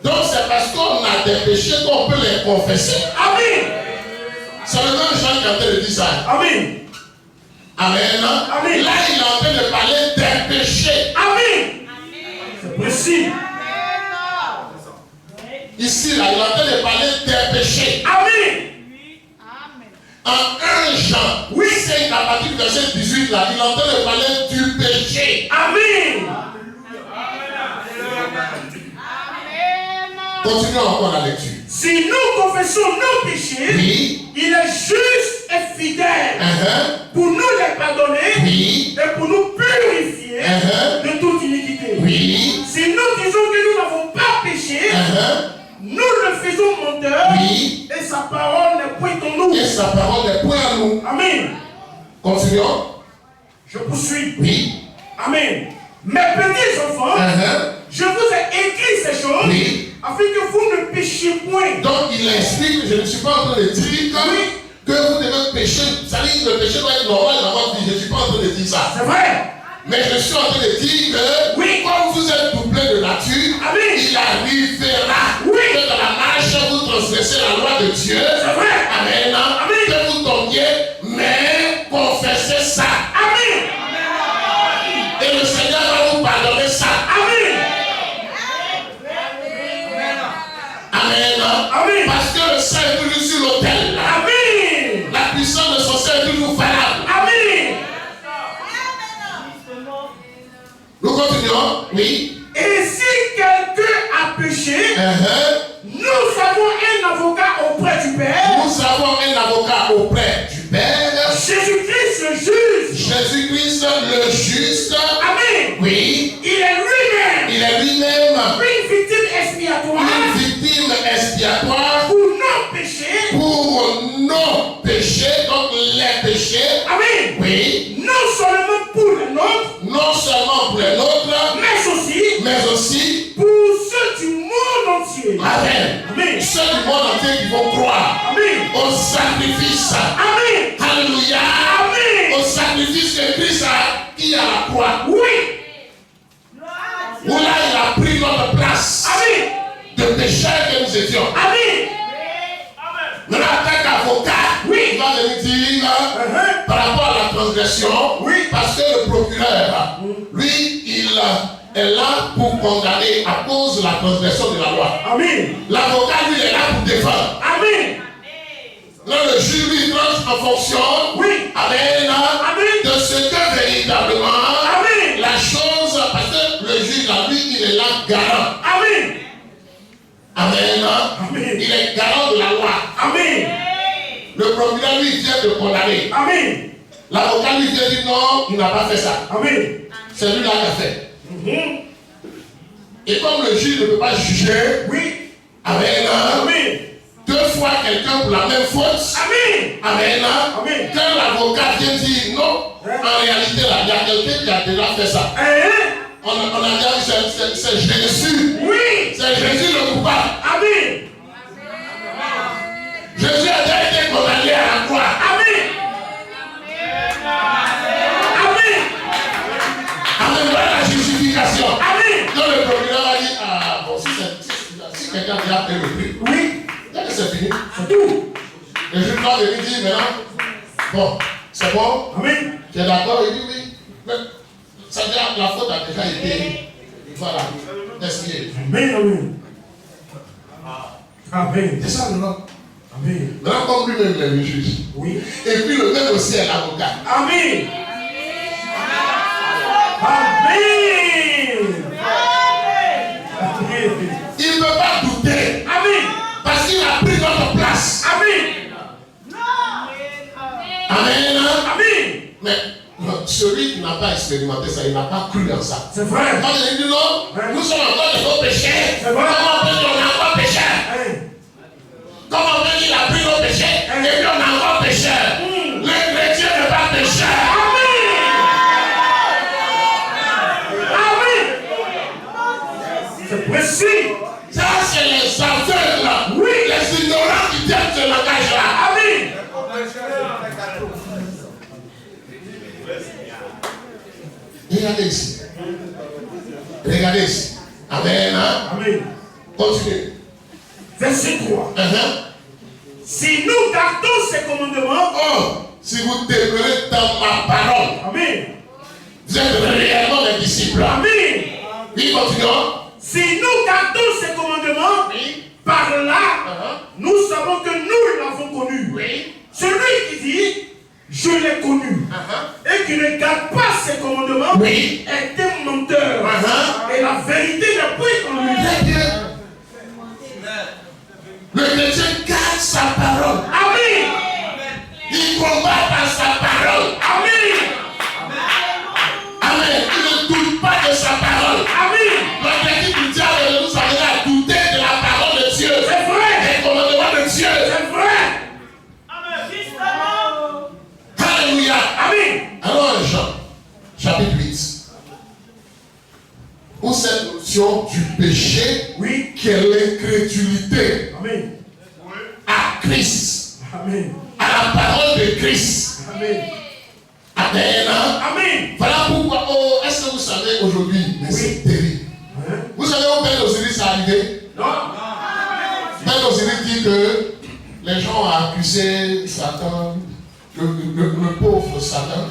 Donc c'est parce qu'on a des péchés qu'on peut les confesser. Amen. C'est le même Jean qui est en train de dire ça. Amen. Amen. Amen. Là, il est en train de parler des péchés. Amen. C'est précis. Ici, là, il est en train de parler des péchés. Amen. En 1 Jean, oui, c'est à partir du verset 18, là, il est en train de parler du péché. Amen. Continuons encore la lecture. Si nous confessons nos péchés, Oui. il est juste et fidèle pour nous les pardonner Oui. et pour nous purifier de toute iniquité. Oui. Si nous disons que nous n'avons pas péché, nous le faisons menteur Oui. et sa parole n'est point en nous. Et sa parole n'est point à nous. Amen. Continuons. Je poursuis. Oui. Amen. Mes petits enfants, je vous ai écrit ces choses Oui. afin que vous ne péchiez point. Donc il explique, je ne suis pas en train de dire que vous devez pécher. Ça dit que le péché doit être normal dans votre vie. Je ne suis pas en train de dire ça. C'est vrai. Mais je suis en train de dire que comme vous êtes doublé de nature, Amen. il arrivera que dans la marche vous transgressez la loi de Dieu. C'est vrai. Amen. Amen. Que vous tombiez, mais confessez ça. Amen. Et le Seigneur va vous pardonner ça. Amen. Amen. Amen. Parce que le sang est toujours sur l'autel. Amen. La puissance de son sang est toujours valable. Amen. Nous continuons. Oui. Et si quelqu'un a péché, nous avons un avocat auprès du Père. Nous avons un avocat auprès du Père. Jésus-Christ le juge. Jésus-Christ le juste. Amen. Oui. Il est lui-même. Il est lui-même Une victime expiatoire. une victime expiatoire Pour nos péchés. pour nos péchés, donc les péchés. Amen. Oui. Non seulement pour les nôtres, Non seulement pour les nôtres, mais aussi pour ceux du monde entier. Amen. Amen. Ceux du monde entier qui vont croire Amen. au sacrifice. Amen. Alléluia. Amen. Au sacrifice que Christ a qui à la croix. Oui. Où là il a pris notre place Amen. de pécheurs que nous étions. Amen. Maintenant, en tant qu'avocat, il va venir dire par rapport à la transgression, parce que le procureur, lui, est là pour condamner à cause de la transgression de la loi. Amen. L'avocat, lui, est là pour défendre. Amen. Là, le juge, lui, tranche en fonction. Oui. Amen. Amen. De ce que véritablement. Amen. La chose, parce que le juge, là, lui, il est là garant. Amen. Amen. Amen. Il est garant de la loi. Amen. Le procureur, lui, vient de condamner. Amen. L'avocat, lui, vient dire non, il n'a pas fait ça. Amen. C'est lui là qui a fait. Et comme le juge ne peut pas juger, Oui. Amen. Amen. Deux fois quelqu'un pour la même faute. Amen. Amen. Amen. Quand l'avocat vient dire non, en réalité, là, il y a quelqu'un qui a déjà fait ça. On a dit c'est Jésus. Oui. C'est Jésus le coupable. Amen. Jésus a déjà été condamné à la croix. Amen. Amen. Amen. Voilà la justification. Amen. Quand le procureur a dit, ah bon, si quelqu'un vient payer le prix, Oui. c'est fini. C'est tout. Le juge va venir dire maintenant, bon, c'est bon. Amen. Tu es d'accord? Il dit oui. Mais ça veut dire la faute a déjà été. Voilà. Essayez. Amen. Amen. Amen. C'est ça le nom. Amen. Maintenant, comme lui-même est le juge. Oui. Et puis le même aussi est l'avocat. Amen. Amen. Il ne peut pas douter. Amen. Parce qu'il a pris notre place. Amen. Amen. Amen. Mais celui qui n'a pas expérimenté ça, il n'a pas cru en ça. C'est vrai. Quand il dit non, nous sommes encore des gros péchés. C'est vrai. Comment on peut dire qu'on est encore pécheurs? Comment on peut dire qu'il a pris nos péchés et puis on est encore pécheurs? Le chrétien n'est pas pécheur. C'est précis. Ça, c'est les aveugles. Oui. Les ignorants qui tiennent ce langage-là. Amen. Regardez ici. Regardez ici. Amen. Amen. Continue. Verset 3. Si nous gardons ces commandements, Oh, si vous demeurez dans ma parole, Amen. vous êtes réellement mes disciples. Amen. Oui, continuons. Si nous gardons ces commandements, par là, nous savons que nous l'avons connu. Oui. Celui qui dit, je l'ai connu, et qui ne garde pas ses commandements, Oui. est un menteur. Et la vérité n'est point en lui. Très bien. Le chrétien garde sa parole. Amen. Il combat par sa parole. Amen. Amen. Il ne doute pas de sa parole. Amen. L'objectif du diable est de nous amener à douter de la parole de Dieu. C'est vrai. Des commandements de Dieu. C'est vrai. Alléluia. Amen. Alors Jean, chapitre 8. Où cette notion du péché, Oui. qui est l'incrédulité Amen. à Christ, Amen. à la parole de Christ. Amen. Amen. Amen. Voilà pourquoi, oh, est-ce que vous savez aujourd'hui, mais Oui. c'est terrible. Vous savez où Père Osiris est arrivé? Non. Père Osiris dit que les gens ont accusé Satan, le pauvre Satan,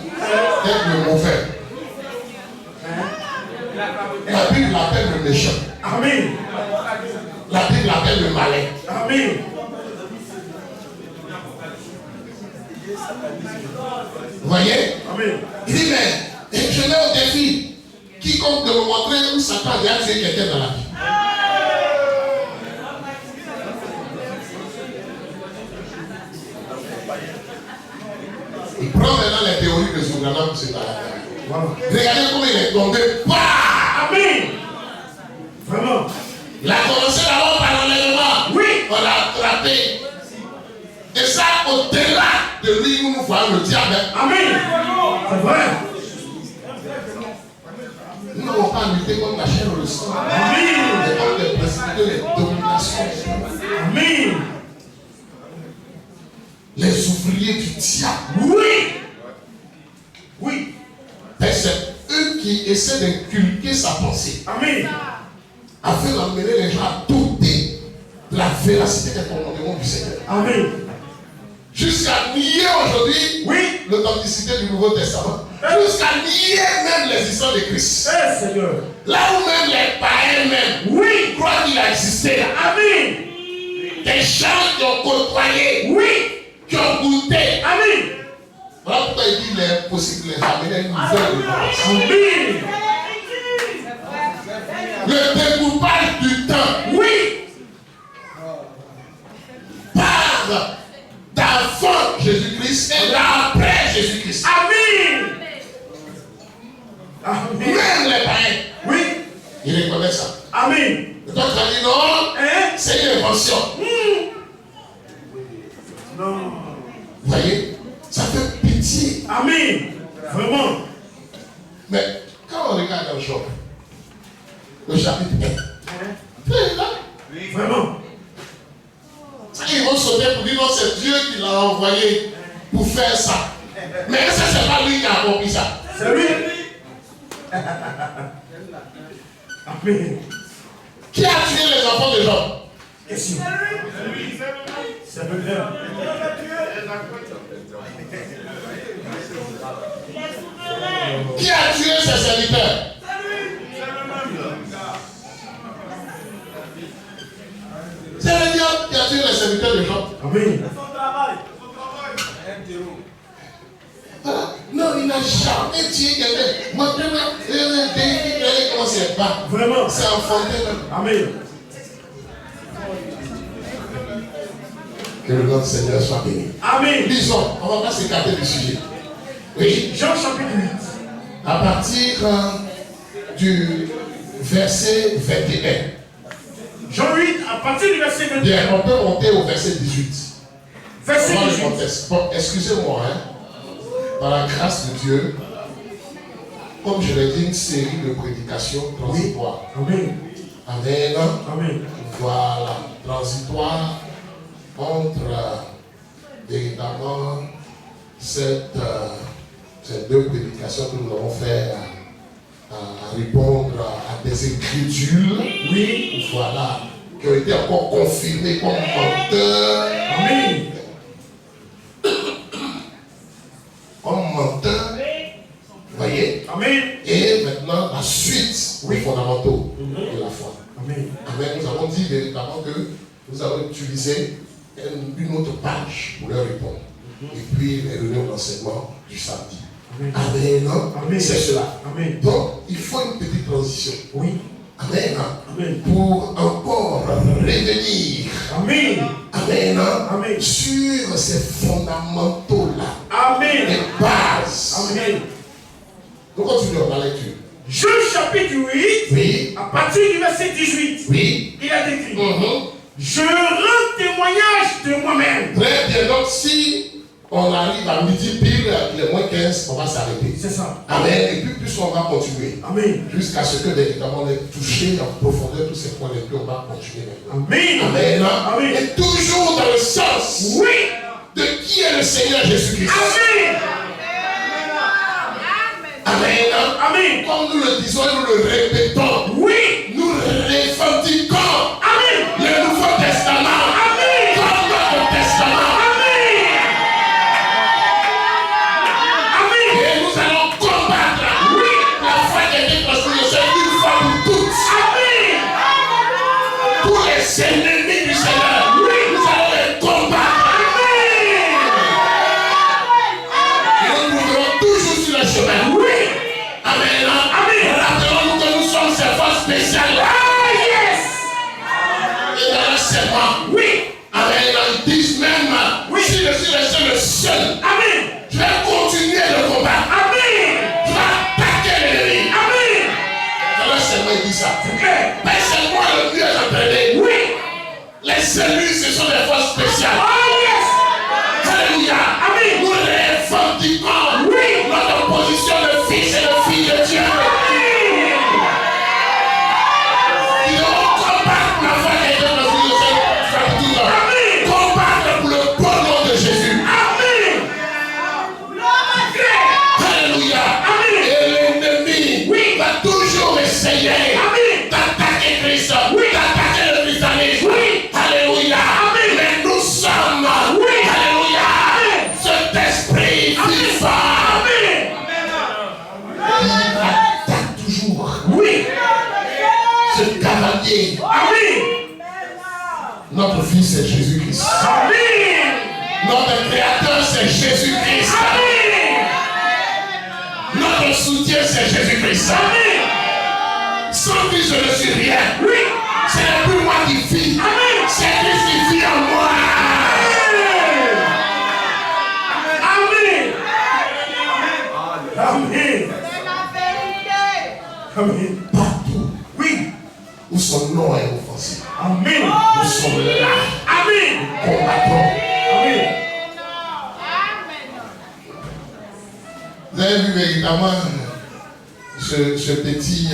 d'être le mauvais. La Bible l'appelle le méchant. Amen. La Bible l'appelle le malin. Amen. Vous voyez? Amen. Il dit, mais je mets au défi quiconque de me montrer où Satan a tué quelqu'un dans la vie. Il prend maintenant les théories de Zougana pour se balader. Voilà. Regardez comment il est tombé. Bah! Amen. Vraiment. Il a commencé d'abord par l'enlèvement. Oui. On l'a attrapé. Et ça, au-delà de lui, nous voyons le diable. Amen. C'est vrai. Nous n'avons pas lutté contre la chair ou le sang. Amen. Mais contre les principautés, les dominations. Amen. Les ouvriers du diable. Oui. Oui. Et c'est eux qui essaient d'inculquer sa pensée. Amen. Afin d'amener les gens à douter de la véracité des commandements du Seigneur. Amen. jusqu'à nier aujourd'hui l'authenticité du Nouveau Testament, jusqu'à nier même l'existence de Christ. Seigneur. Là où même les païens même croient qu'il a existé. Amen. Des gens qui ont côtoyé, qui ont goûté. Amen. Voilà pourquoi il dit qu'il est possible de les ramener à une nouvelle révélation. Amen. Le découpage du temps. Par d'avant Jésus-Christ et d'après Jésus-Christ. Amen. Amen. Même les païens. Ils reconnaissent ça. Amen. D'autres ont dit non, c'est une invention. Non. Vous voyez, ça fait pitié. Amen. Vraiment. Mais quand on regarde dans Job, le chapitre 1, Vraiment. ils vont sauter pour dire non, c'est Dieu qui l'a envoyé pour faire ça. Mais ça, c'est pas lui qui a accompli ça. C'est lui. Amen. Qui a tué les enfants de Job? C'est lui. C'est le Père. Qui a tué ses serviteurs? C'est le diable qui a tué les serviteurs de Job. Amen. Voilà. Non, il n'a jamais tué quelqu'un. Maintenant, il commence à battre. Vraiment. C'est enfanté même. Amen. Que le nom du Seigneur soit béni. Amen. Lisons, on va pas s'écarter du sujet. Oui. Jean chapitre 8. À partir du verset 21. Jean 8, à partir du verset 21. Bien, on peut monter au verset 18. Verset Comment le 18. contexte? Bon, excusez-moi, par la grâce de Dieu, comme je l'ai dit, une série de prédications transitoires. Amen. Amen. Amen. Voilà, transitoire entre évidemment ces deux prédications que nous avons fait à répondre à des incrédules, voilà, qui ont été encore confirmés comme menteurs. Amen. Comme menteurs, vous voyez. Amen. Et maintenant la suite des fondamentaux de la foi. Amen. Amen. Nous avons dit véritablement que nous avons utilisé une autre page pour leur répondre. Et puis les réunions d'enseignement du samedi. Amen. Amen. Amen. C'est cela. Amen. Donc, il faut une petite transition. Oui. Amen. Amen. Pour encore revenir. Amen. Amen. Amen. Sur ces fondamentaux-là. Amen. Les bases. Amen. Nous continuons la lecture. Jean chapitre 8, Oui. à partir du verset 18, Oui. il a décrit. Je rends témoignage de moi-même. Très bien. Donc, si on arrive à midi pile, il est moins 15, on va s'arrêter. C'est ça. Amen. Et puis, plus on va continuer. Amen. Jusqu'à ce que, véritablement, on ait touché en profondeur tous ces points, et puis on va continuer maintenant. Amen. Amen. Amen. Et toujours dans le sens de qui est le Seigneur Jésus-Christ. Amen. Amen. Amen. Comme nous le disons et nous le répétons. Oui. Nous revendiquons. Amen. Le Nouveau Testament. Amen. Comme notre Testament. Amen. Amen. Et nous allons combattre. La foi qui a été transmise une fois pour toutes. Amen. Tous les ennemis du Seigneur. Nous allons les combattre. Et nous trouverons toujours sur le chemin. Amen. Amen. Rappelons-nous que nous sommes ces forces spéciales. Ah, yes. Et dans l'enseignement. Amen. Ils disent même, si je suis le seul, Amen. je vais continuer le combat. Amen. Je vais attaquer l'ennemi. Amen. Dans l'enseignement, il dit ça. Mais c'est moi le mieux entraîné. Les élus, ce sont des forces spéciales. Oh, yes. Alléluia. Amen. Nous revendiquons notre position de fils et de fille de Dieu. Ils vont combattre la foi qui a été transmise au Seigneur. Combattre pour le bon nom de Jésus. Amen. Alléluia. Amen. Et l'ennemi va toujours essayer d'attaquer Christ, d'attaquer le christianisme. Alléluia. Mais nous sommes. Alléluia. papier. Amen. Notre fils, c'est Jésus-Christ. Amen. Notre créateur, c'est Jésus-Christ. Amen. Notre soutien, c'est Jésus-Christ. Amen. Sans lui, je ne suis rien. Oui. Ce n'est plus moi qui vis. Amen. C'est Christ qui vit en moi. Amen. Amen. Amen. Partout Oui. où son nom est offensé, Amen. nous sommes là. Amen. Nous combattons. Amen. Vous avez vu véritablement ce petit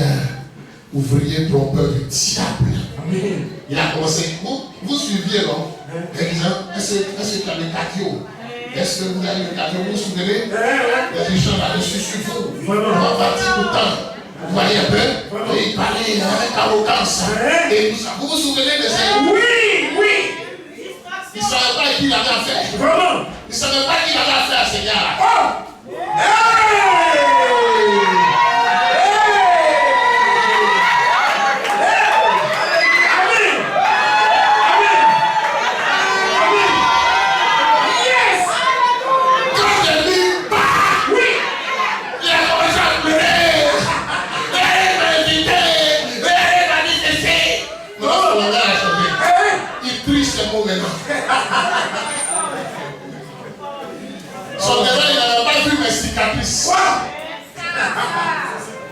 ouvrier trompeur du diable. Amen. Il a commencé. Vous suiviez, non? Est-ce que tu as le cadio? Est-ce que vous avez le cadio? Vous vous souvenez? Les échanges là-dessus sur vous. On va partir tout le temps. Vous voyez un peu? Et il parlait avec arrogance. Et tout ça. Vous vous souvenez de ça? Oui, oui. Il ne savait pas qui il avait affaire. Vraiment. Il ne savait pas qui il avait affaire à ce gars-là. Oh. Son devant, il n'avait pas vu mes cicatrices.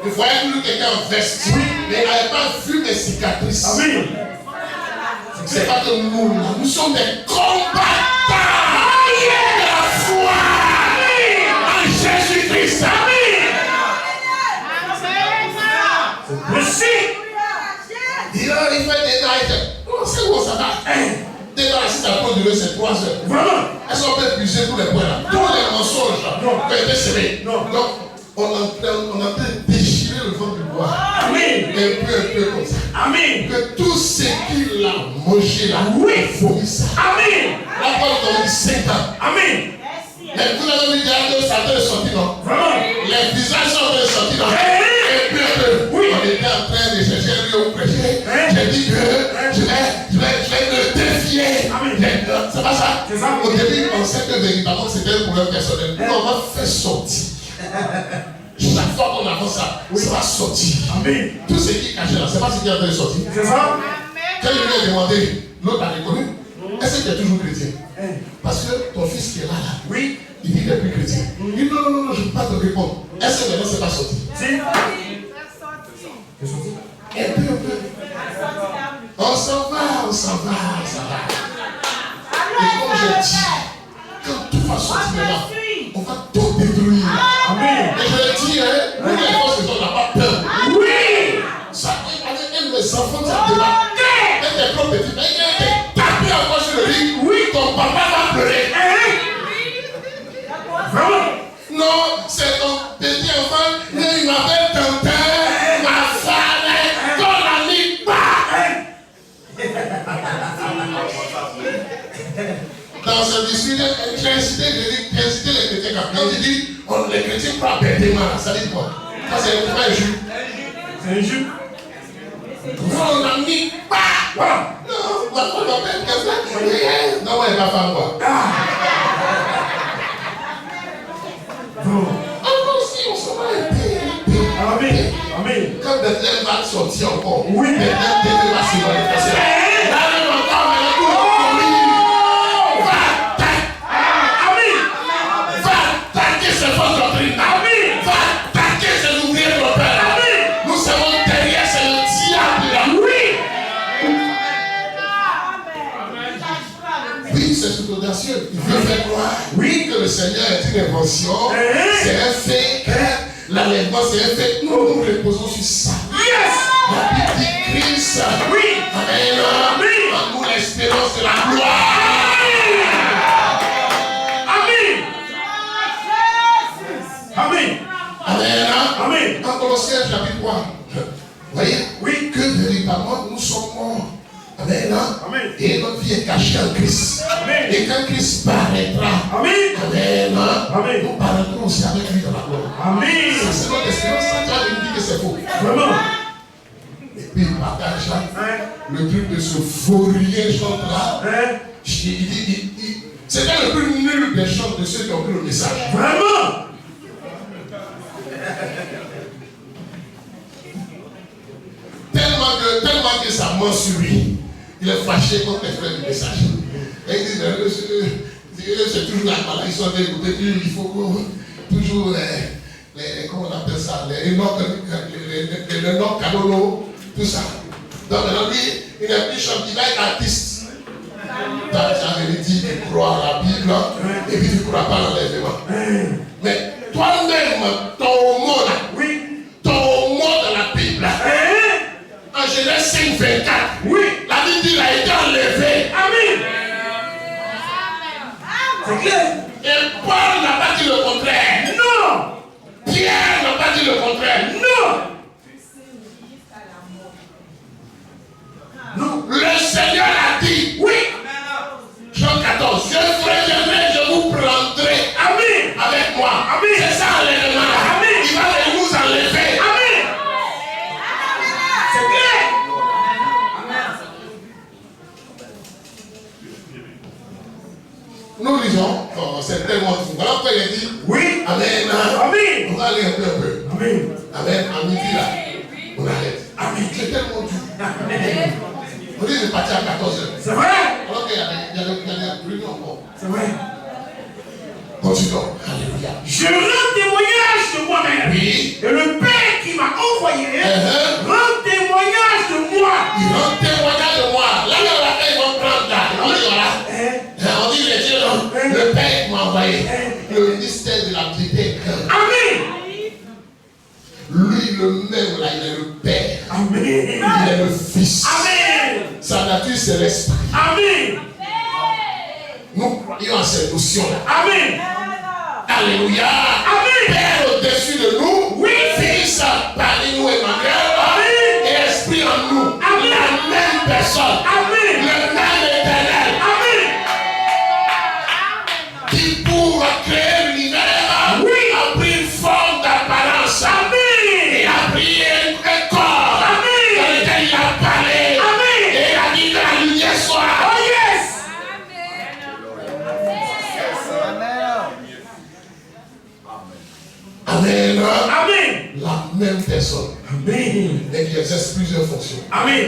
Il voyait toujours quelqu'un en veste. Mais il n'avait pas vu mes cicatrices. Amen. C'est pas que nous sommes des combattants de la foi en Jésus-Christ. Amen. Merci. Il fait des nights. C'est où ça va? Dès que ça peut durer, c'est 3 heures. Vraiment. Est-ce qu'on peut épuiser tous les points là? Tous les mensonges là qui ont été semés. Donc, on est en train de déchirer le ventre du bois. Amen. Un peu comme ça. Amen. Que tout ce qu'il a mangé là, vomit ça. Amen. La parole on dit 5 ans. Amen. Mais vous avez vu derrière que Satan est sorti, non? Vraiment. Les visages sont sortis, non? Et puis oui. on était en train de chercher un lieu où prêcher. J'ai dit que je vais me défier. C'est pas ça? C'est ça. Au début, on pensait que véritablement c'était un problème personnel. Nous, on va faire sortir. Chaque fois qu'on avance ça, ça va sortir. Amen. Tout ce qui est caché là, c'est pas ce qui est en train de sortir. C'est ça? Quand je lui ai demandé, l'autre a reconnu. Est-ce que tu es toujours chrétien? Parce que ton fils qui est là, oui, il dit qu'il n'est plus chrétien. Il dit non, je ne peux pas te répondre. Est-ce que maintenant c'est pas sorti? Si. C'est sorti. Un peu. On s'en va. Et comme je dis, quand tout va sortir maintenant, on va tout détruire. Amen. Et je le dis, nous les forces de Dieu, on n'a pas peur. Oui. Ça aide les enfants, ça démarque. Et tes propres petits, mais il y a tapé encore sur le lit. Oui, ton papa va pleurer. Vraiment. Non, c'est ton petit enfant, mais il m'appelle Tantin, ma femme, ton ami pas. Dans ce discours, j'ai incité les chrétiens. Quand il dit, les chrétiens pas bêtement, ça dit quoi? Ça c'est pas un jus. C'est un jus. Ton ami pas. Non, on m'appelle quelqu'un. Non, elle va faire quoi? Encore si on s'en va aider. Amen. Amen. Quand Bethléem va sortir encore, oui, Bethléem va se manifester. Là, même encore, va attaquer ses fausses doctrines. Va attaquer ses ouvriers de père. Nous savons derrière, c'est le diable. Oui, c'est sous audacieux. Il veut faire croire que le Seigneur est une invention. C'est un fait. L'enlèvement, c'est un fait. Nous nous reposons sur ça. La Bible dit Christ. Amen. En nous l'espérance de la gloire. Amen. En Colossiens chapitre 3. Vous voyez? Oui, que véritablement nous sommes morts. Amen. Et notre vie est cachée en Christ. Et quand Christ paraîtra, Amen. Nous paraîtrons aussi avec lui dans la gloire. Amen. Ça, c'est notre espérance. Ça, tu as dit que c'est faux. Vraiment. Et puis il partage là. Le truc de ce fourrier chante là. C'était le plus nul des chants de ceux qui ont pris le message. Vraiment? Tellement que ça ment sur lui. Il est fâché contre les frères du message. Et il dit, c'est toujours la maladie, ils sont dégoûtés, il faut toujours comment on appelle ça, les noms canolo, tout ça. Donc maintenant lui, il n'est plus chanteur, il va être artiste. J'avais dit, tu crois à la Bible, et puis tu ne crois pas à l'enlèvement. Mais toi-même, ton mot là, oui, ton mot dans la Bible, en Genèse 5:24, oui, la Bible dit qu'il a été enlevé. Amen. C'est clair. Et Paul n'a pas dit le contraire. Non. Pierre n'a pas dit le contraire. Non. Non. Le Seigneur a dit, oui. Jean 14, je vous prendrai. Amen. Avec moi. Amen. C'est ça l'enlèvement. Amen. Il va nous enlever. Amen. C'est clair. Nous lisons, c'est tellement fou. Voilà pourquoi il a dit, oui, amen, amen. On va aller un peu. Amen. Amen, à midi là, on arrête. Amen, c'est tellement dur. Amen. On dit de partir à 14h. C'est vrai. Alors qu'il y a des réunions encore. C'est vrai. Continuons. Alléluia. Je rends témoignage de moi-même. Oui. Et le Père qui m'a envoyé rend témoignage de moi. Il rend témoignage de moi. Là, ils vont prendre là. On dit voilà. On dit les dieux, le Père qui m'a envoyé. Le ministère de la piété. Amen. Lui, le même là, il est le Père. Amen. Il est le Fils. Amen. Sa nature, c'est l'Esprit. Amen. Nous croyons à cette notion-là. Amen. Alléluia. Amen. Père au-dessus de nous. Oui. Fils parmi nous, Emmanuel. Amen. Et Esprit en nous. Amen. La même personne. Amen. Le même éternel. Amen. Qui pour créer l'univers, oui, a pris une forme d'apparence. Amen. Il a pris un corps. Amen. Dans lequel il a parlé. Amen. Et il a dit que la lumière soit. Oh yes. Amen. Amen. La même personne. Amen. Et qui exerce plusieurs fonctions. Amen.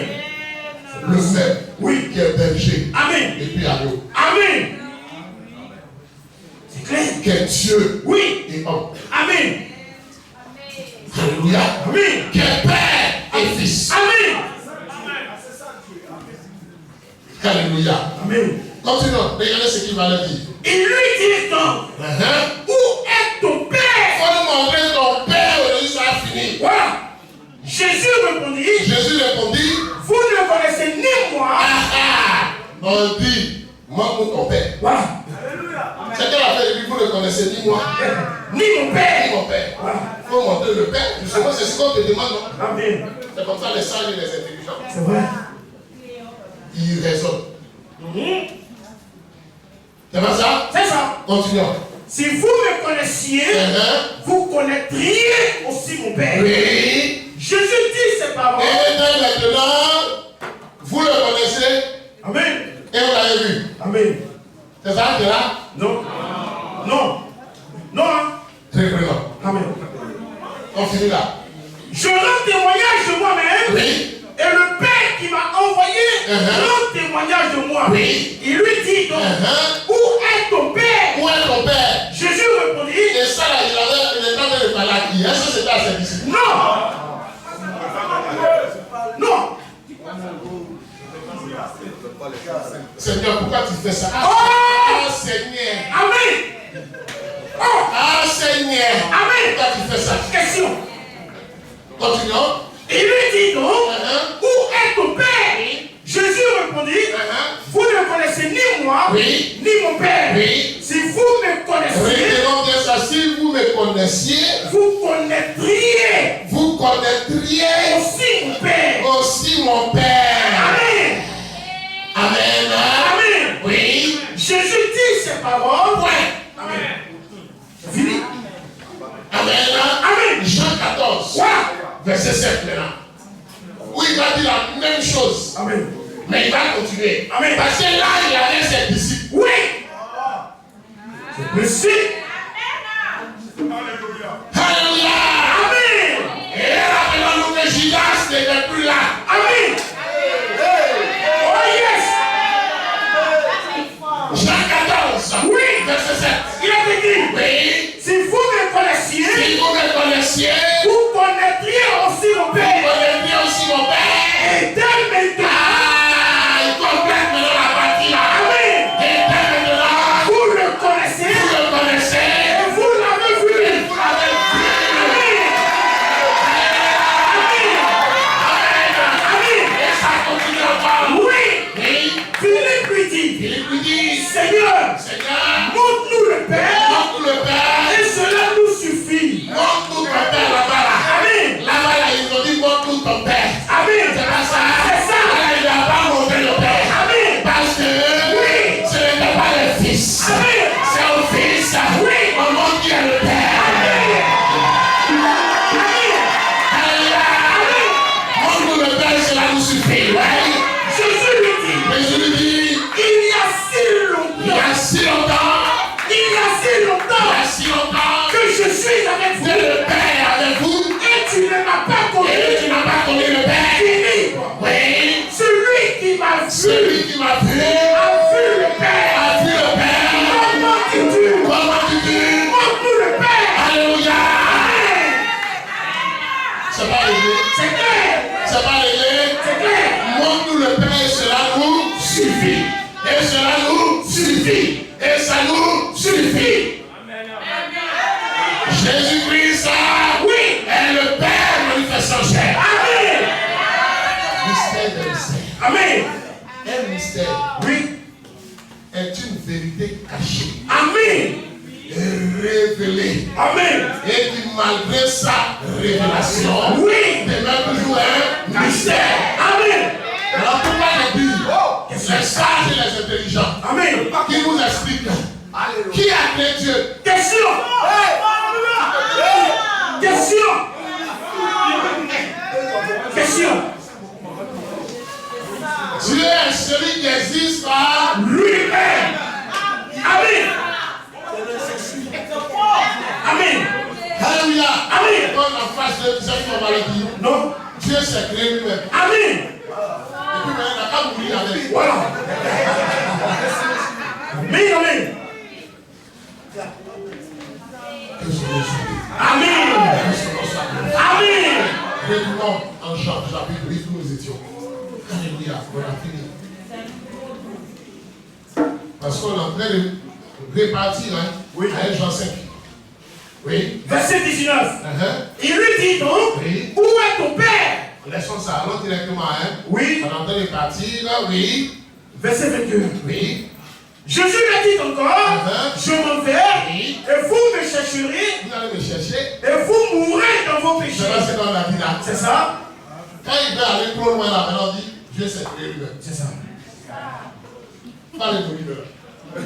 Le même. Oui. Qui est berger. Amen. Et puis agneau. Amen. C'est clair. Qui est Dieu. Oui. Et homme. Amen. Alléluia. Amen. Qui est Père et Fils. Amen. Alléluia. Amen. Continuons. Regardez ce qu'il va leur dire. Il lui dit donc, où est ton Père? Il faut nous montrer ton Père, aujourd'hui ça a fini. Voilà. Jésus répondit, vous ne connaissez ni moi. On dit, moi ou ton Père. Voilà. C'est quelle affaire, vous ne connaissez ni moi, ni mon Père. Ni mon Père. Voilà. Il faut montrer le Père. Justement, c'est ce qu'on te demande. Non? Amen. C'est comme ça les sages et les intelligents. C'est vrai. Ils raisonnent. C'est pas ça? C'est ça. Continuons. Si vous me connaissiez, vous connaîtriez aussi mon Père. Oui. Jésus dit ces paroles. Et maintenant, vous le connaissez. Amen. Et vous l'avez vu. Amen. C'est ça que là? Non. Non. Non. Très vraiment. Amen. On finit là. Je rends témoignage de moi-même. Oui. Et le Père qui m'a envoyé rend témoignage de moi. Oui. Il lui dit donc, où est ton Père? Où est ton Père? Jésus répondit. Et ça là, il était en train de parler à qui? Est-ce que c'était à ses disciples? Non. Non. Seigneur, pourquoi tu fais ça? Oh Seigneur. Amen. Oh. Ah Seigneur. Amen. Pourquoi tu fais ça? Question. Continuons. Il lui dit donc, où est ton Père? Jésus répondit, vous ne connaissez ni moi, oui, ni mon Père. Oui. Si vous me connaissiez, ça, si vous me connaissiez, vous connaîtriez aussi mon Père. Aussi mon Père. Amen. Amen. Amen. Oui. Jésus dit ces paroles. Ouais. Amen. C'est fini. Amen. Amen. Jean 14. Ouais. Verset 7 maintenant. Oui, il va dire la même chose. Amen. Mais il va continuer. Amen. Parce que là, il avait ses disciples. Oui. C'est possible. Alléluia. Amen. Et rappelons-nous que Judas n'était plus là. Amen. Oh yes. Jean 14. Oui. Verset 7. Il a dit, Oui. si vous me connaissiez, Si vous me connaissiez, vous connaîtriez aussi mon vous Père. connaîtriez aussi mon Père. Et dès maintenant, Il complète maintenant la partie là. Amen. Et dès maintenant, Vous le connaissez vous le connaissez. et vous l'avez vu. Vous l'avez vu. Amen. Et ça continue encore. Oui. Oui. Philippe lui dit, Il lui dit, Seigneur, Seigneur, montre-nous le Père montre le Père. et cela nous suffit. Montre-nous ton Père là-bas là. Amen. Là-bas là, ils ont dit montre-nous ton Père. Amen. C'est pas ça. C'est ça. Là, il n'a pas montré le Père. Amen. Parce que Oui. ce n'était pas le Fils. Amen. C'est au Fils. Oui. On montre qui est le Père. Alléluia. Montre-nous le Père, cela nous suffit. Ouais. Jésus lui dit, Jésus lui dit, il y a si il y longtemps, a si longtemps, que je suis avec que vous le Père est avec vous et tu ne m'as pas connu. et tu n'as pas connu le Père. Philippe, Oui. celui qui m'a vu Celui qui m'a vu a vu le Père. a vu le Père. Comment dis-tu? Comment tu dis? Montre-nous le Père. Alléluia. Amen. C'est pas réglé. C'est clair. C'est pas réglé. C'est clair. Montre-nous le Père et cela nous suffit. Et cela nous suffit. Et ça nous suffit. Jésus-Christ, oui, est le Père manifesté en chair. Amen. Mystère de mystère. Amen. Un mystère, Oui. est une vérité cachée Amen. et révélée. Amen. Et qui, malgré sa révélation, Oui. demeure toujours un mystère. Amen. Alors pourquoi la Bible, les sages et les intelligents, Amen. qui nous expliquent qui a créé Dieu? Question. Question. Question. Dieu est celui qui existe par Lui-même. Amen. Amen. Alléluia. Amen. Quand la phrase de cette maladie, Non. Dieu s'est créé lui-même. Amen. Et puis maintenant, il n'a pas mourir avec. Voilà. Amen. Amen. Que son nom soit béni. Amen. Que son nom soit béni. Amen. Retournons en Jean, chapitre 8, où nous étions. Alléluia. On a fini. Parce qu'on est en train de répartir, hein, Oui. à Jean 5. Oui. Verset 19. Il lui dit donc, Oui. où est ton Père? Laissons ça, allons directement, hein. Oui. On est en train de partir, oui. Verset 22. Oui. Jésus lui dit encore, je m'en vais, Oui. et vous me chercherez, Vous allez me chercher. et vous mourrez dans vos péchés. C'est là, c'est dans la vie là. C'est ça? Quand il veut aller trop loin là, maintenant on dit, Dieu s'est créé lui-même. C'est ça. Pas les mourir là.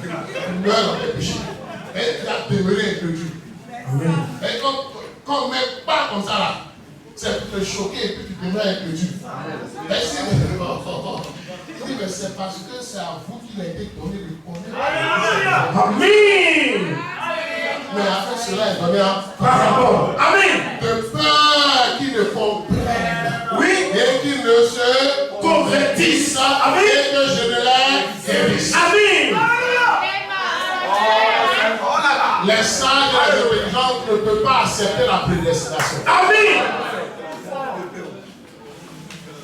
Il meurt dans les péchés. Et il a demeuré incrédule. Amen. Et quand on ne met pas comme ça là, c'est pour te choquer et puis tu demeures incrédule. Mais si, il dit, mais c'est parce que c'est à vous qu'il a été donné de connaître. Amen. Mais après cela, il donné à Par rapport. Amen. de peur qu'ils ne comprennent. Oui. Et qu'ils ne se convertissent. Amen. Et que je ne les guérisse. Amen. Les sages et les intelligents ne peuvent pas accepter la prédestination. Amen.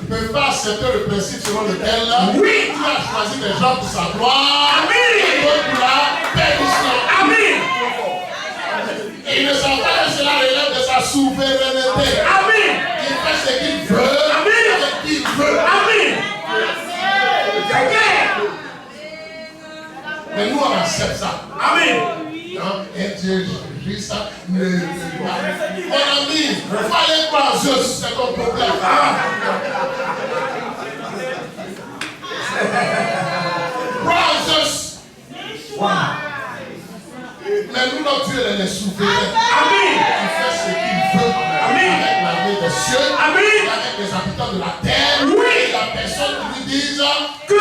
Ils ne peuvent pas accepter le principe selon lequel Oui. Dieu a choisi des gens pour sa gloire Amen. et d'autres pour la perdition. Amen. Ils ne savent pas que cela relève de sa souveraineté. Amen. Il fait ce qu'il veut Amen. avec qui il veut. Amen. C'est clair. Mais nous on accepte ça. Amen. Non, et Dieu Jésus, ça ne veut pas. Mon ami, il faut aller croire Zeus, c'est ton problème. Croire Zeus. Mais nous, notre Dieu, il est souverain. Amen. Il fait ce qu'il veut Amen. avec l'armée des cieux, Amen. avec les habitants habitants de la terre. Oui. Et la personne qui lui dise Que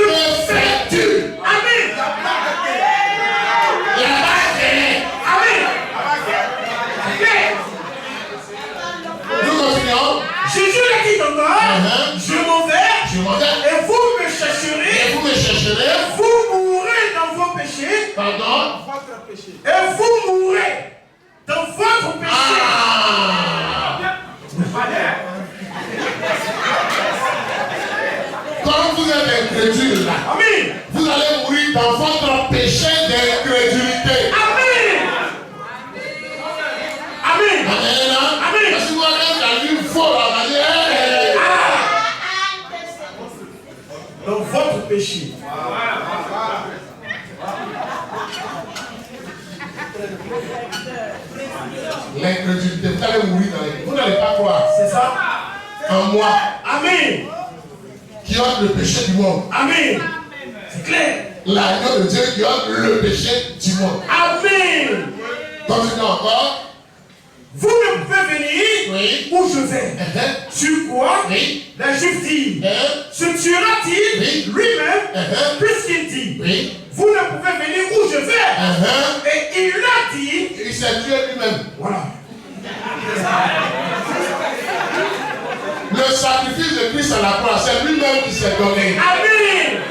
fais-tu? Amen. Amen. Nous continuons. Jésus l'a dit encore, je m'en vais, et vous me chercherez, Et vous me chercherez. vous mourrez dans vos péchés, Pardon. et vous mourrez dans votre péché. Quand vous êtes incrédule là, Amen. vous allez mourir dans votre péché d'incrédulité. Amen. Amen. Amen. Parce que vous avez la vie folle à manière. Dans votre péché. L'incrédulité, vous allez mourir dans les. Vous n'allez pas croire. C'est ça? En moi, Amen. qui ôte le péché du monde. Amen. C'est clair. L'agneau de Dieu qui ôte le péché du monde. Amen. Continuons encore. Vous ne pouvez venir Oui. où je vais. Sur quoi? Oui. Les Juifs disent, se tuera-t-il Oui. lui-même, puisqu'il dit, Oui. vous ne pouvez venir où je vais. Et il a dit, Il s'est tué lui-même. voilà. Le sacrifice de Christ à la croix, c'est lui-même qui s'est donné. Amen.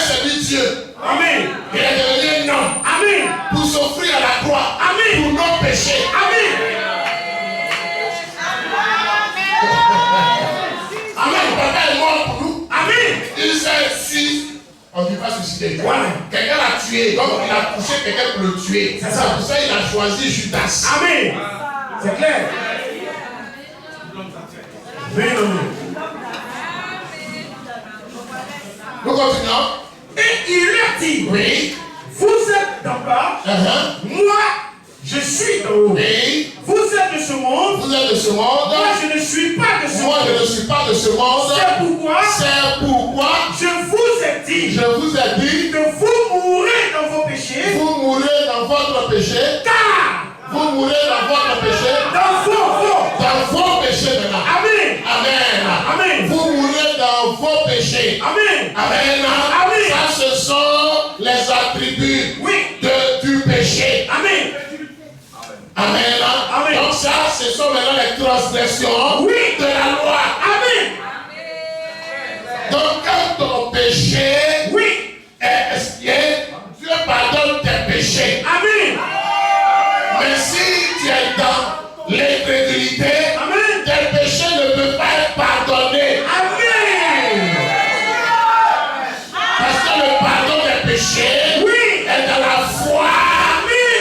C'est lui Dieu. Amen. Il est devenu un homme Amen. pour s'offrir à la croix. Amen. Pour nos péchés. Amen. Amen. Papa est mort pour nous. Amen. Il s'est suicidé. On ne dit pas suicider. Voilà. Quelqu'un l'a tué. Donc il a poussé quelqu'un pour le tuer. C'est ça. Pour ça il a choisi Judas. Amen. C'est clair. Amen. Nous continuons. Et il a dit, Oui. vous êtes d'en bas, moi je suis d'en haut. Oui. Vous êtes de ce monde, Vous êtes de ce monde. moi je ne suis pas de ce Moi monde. je ne suis pas de ce monde. C'est pourquoi je vous ai dit que vous mourrez dans vos péchés, vous mourrez dans votre péché. car Vous mourrez dans votre péché. dans vos péchés maintenant. Amen. Amen. Amen. Vous mourrez dans vos péchés. Amen. Amen. Amen. Ça, ce sont les attributs du péché. Amen. Amen. Amen. Donc ça, ce sont maintenant les transgressions de la loi. Amen. Donc quand ton péché est expié, Dieu pardonne tes péchés. Amen. Mais si tu es dans l'incrédulité, tes péchés ne peuvent pas être pardonnés. Amen. Parce que le pardon des péchés est dans la foi,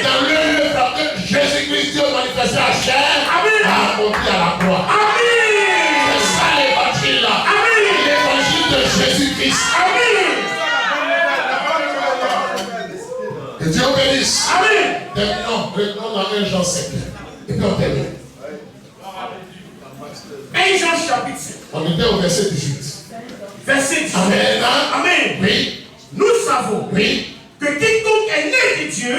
dans l'œuvre que Jésus-Christ, Dieu manifesté à chair, a accompli à la croix. C'est ça l'évangile. L'évangile de Jésus-Christ. Que Dieu bénisse. Terminons. Revenons dans 1 Jean 5. Et puis on termine. 1 Jean chapitre 5. On était au verset 18. Verset 18. Amen. Amen. Oui. Nous savons que quiconque est né de Dieu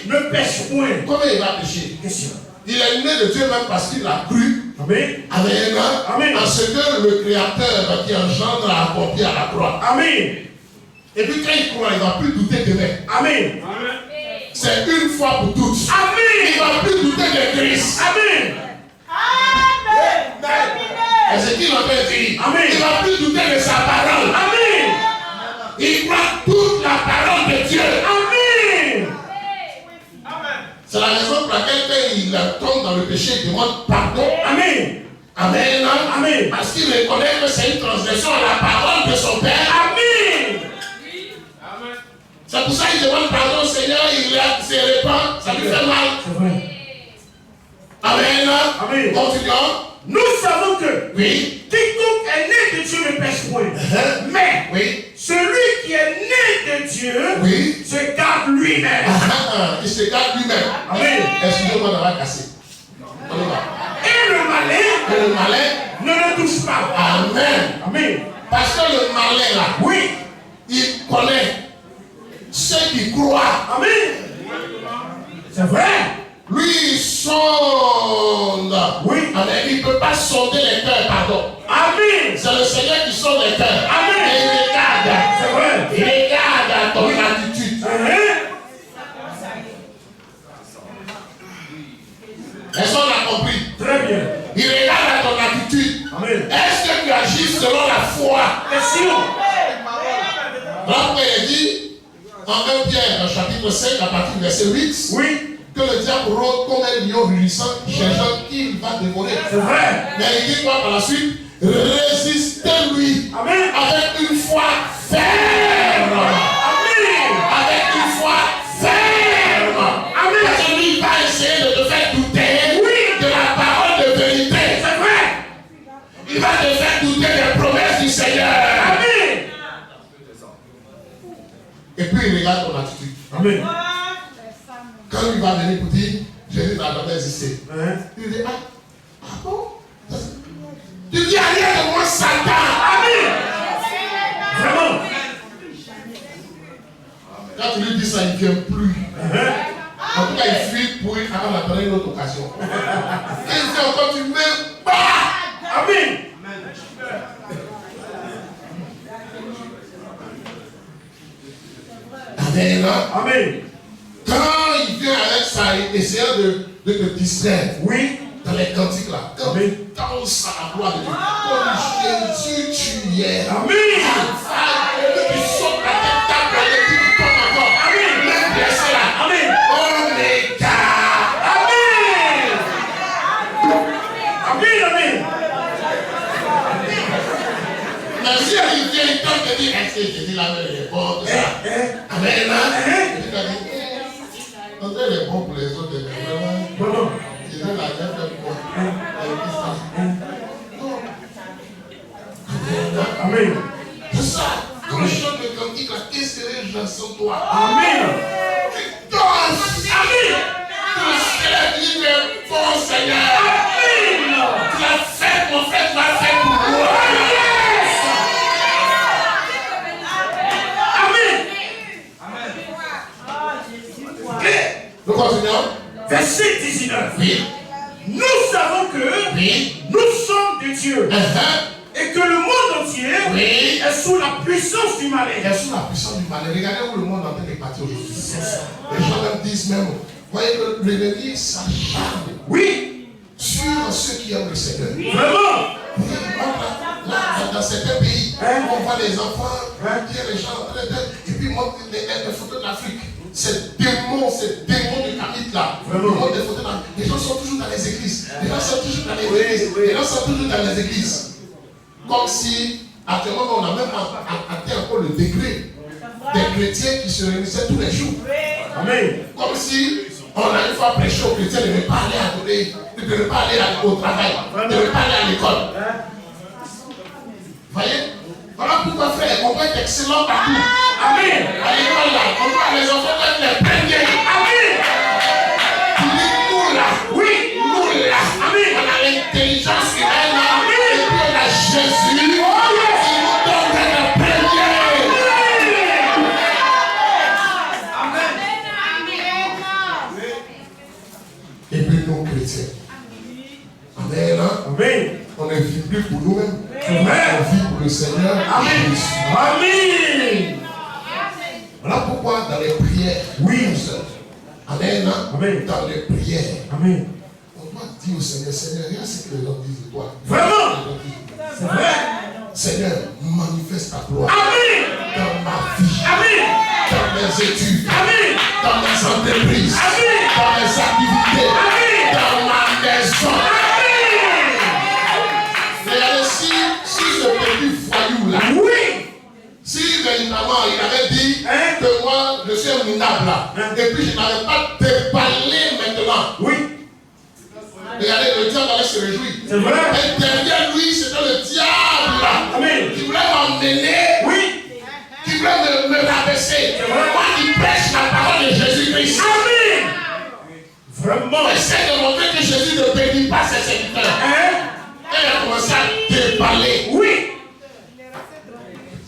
ne pêche point. Comment il va pécher? Question. Il est né de Dieu même parce qu'il a cru. Amen. Amen. Amen. En ce que le Créateur qui engendre a accompli à la croix. Amen. Et puis quand il croit, il ne va plus douter demain. Amen. C'est une fois pour toutes. Amen. Il ne va plus douter de Christ. Amen. Et ce qu'il en fait dire. Amen. Il ne va plus douter de sa parole. Amen. Il croit toute la parole de Dieu. Amen. C'est la raison pour laquelle quand il tombe dans le péché, il demande pardon. Amen. Amen. Amen. Parce qu'il reconnaît que c'est une transgression à la parole de son Père. Amen. C'est pour ça qu'il demande pardon, Seigneur, il se répand, ça lui fait mal. C'est vrai. Amen. Amen. Continuons. Nous savons que quiconque est né de Dieu ne pêche point. Mais celui qui est né de Dieu se garde lui-même. Il se garde lui-même. Amen. Excusez-moi d'avoir cassé. On y va. Et le malin ne le touche pas. Amen. Amen. Parce que le malin là, il connaît ceux qui croient. Amen. C'est vrai. Lui, il sonde. Oui. Amen. Il ne peut pas sonder les cœurs, pardon. Amen. C'est le Seigneur qui sonde les cœurs. Amen. Et il regarde. C'est vrai. Il regarde ton attitude. Est-ce qu'on a compris? Très bien. Il regarde à ton attitude. Amen. Est-ce que tu agis selon la foi? Question. Là, il dit, en 1 Pierre, chapitre 5, à partir du verset 8, Oui. que le diable rôde comme un lion rugissant, cherchant qui il va dévorer. C'est vrai. Mais il dit quoi par la suite? Résistez-lui. Amen. Avec une foi ferme. Amen. Avec une foi ferme. Amen. Parce que lui, il va essayer de te faire douter de la parole de vérité. C'est vrai. Il va te faire douter des promesses du Seigneur. Amen. Et puis il regarde ton attitude. Amen. Quand il va venir pour dire, Jésus n'a jamais existé. Hein? Il dit, ah bon? Tu dis rien de moi, Satan. Amen. Vraiment. Quand tu lui dis ça, il ne vient plus. En tout cas, il fuit pour attendre une autre occasion. Et il dit encore, tu m'aimes pas. Amen. Amen. Amen. Quand il vient avec ça, il essaie de te distraire. Oui. Dans les cantiques là. Quand Amen. tu danses à la gloire de Dieu. Comme Jésus tu es. Amen. Tu sautes la tête, tape la tête, tu tombes encore. Amen. Même blessé là. Amen. Omega. Amen. Amen. Amen. Mais si il vient, il tente de dire, est-ce que Jésus l'a même bon, tout ça. Amen. André est bon pour les autres, mais vraiment. Bon. Jésus l'a même fait pour moi. Amen. C'est ça. Quand je chante le cantique, qu'est-ce que les gens sont toi? Amen. Tu danses. Amen. Tu célèbres le bon Seigneur. Amen. Tu l'as fait, mon frère, tu l'as fait pour moi. Nous continuons. Verset 19. Oui. Nous savons que Oui. nous sommes de Dieu et que le monde entier Oui. est sous la puissance du malin. Il est sous la puissance du malin. Regardez où le monde est en train de partir aujourd'hui. C'est ça. Les gens même disent même, voyez que l'ennemi s'acharne. Oui. Sur ceux qui aiment le Seigneur. Vraiment. Oui, dans certains pays, on voit les enfants, dire les gens en train de. Et puis moi, les photos d'Afrique. Ces démons de Camille là. Le monde des photos là. Les gens sont toujours dans les églises. Les gens sont toujours dans les églises. Les gens sont toujours dans les églises. Comme si, actuellement, on a même atteint encore le degré des chrétiens qui se réunissaient tous les jours. Amen. Comme si on a une fois prêché aux chrétiens de ne pas aller adorer, de ne pas aller au travail, de ne pas aller à l'école. Voyez? Voilà pourquoi, frère, on peut être excellent partout. Amen. À l'école là, on voit les enfants être les premiers. Amen. Tu dis nous là. Oui. Nous là. Amen. On a l'intelligence humaine là. Et puis on a Jésus. Qui nous donne d'être premiers. Et puis nous chrétiens. Amen. Amen. On ne vit plus pour nous-mêmes. Amen. On vit pour le Seigneur. Amen. Amen. Voilà pourquoi dans les prières, Oui. Amen. Amen. Dans les prières, Amen. on doit dire au Seigneur, Seigneur, regarde ce que les gens disent de toi. Vraiment. C'est vrai. Seigneur, manifeste ta gloire. Amen. Dans ma vie. Amen. Dans mes études. Amen. Dans mes entreprises. Amen. Dans mes activités. Amen. Dans ma maison. Amen. Regardez, si ce petit voyou là, Oui. si véritablement il avait dit que moi je suis un minable là, et puis je n'avais pas déballé maintenant. Oui. Regardez, le diable allait se réjouir. C'est vrai. Et derrière lui, c'était le diable là, Amen. qui voulait m'emmener, Oui. qui voulait me rabaisser. Moi qui prêche la parole de Jésus-Christ. Amen. Vraiment. Essaie de montrer que Jésus ne bénit pas ses serviteurs. Et il a commencé à déballer. Oui.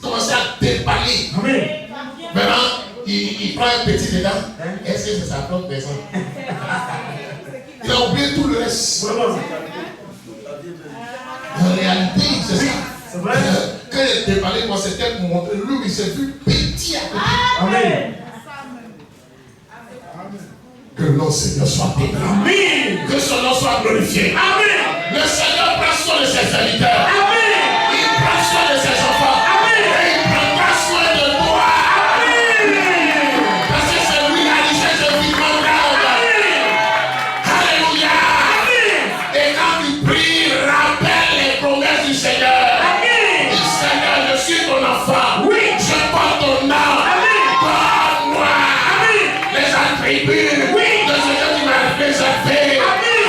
Commencé à déballer. Amen. Maintenant, il prend un petit dedans. Est-ce que c'est sa propre maison? Il a oublié tout le reste. En réalité, c'est ça. C'est vrai. Quand il était parlé, moi, c'était pour montrer. Lui, il s'est vu petit à côté. Amen. Que le nom du Seigneur soit béni. Amen. Que son nom soit glorifié. Amen. Le Seigneur prend soin de ses serviteurs. Amen. Il prend soin de ses enfants. Amen. Et il prendra soin de toi. Amen. Parce que c'est lui la richesse de vie grande. Alléluia. Amen. Et quand tu pries, rappelle les promesses du Seigneur. Amen. Dis Seigneur, je suis ton enfant. Oui. Je porte ton nom. Amen. Donne-moi les attributs de ce que tu m'as réservé.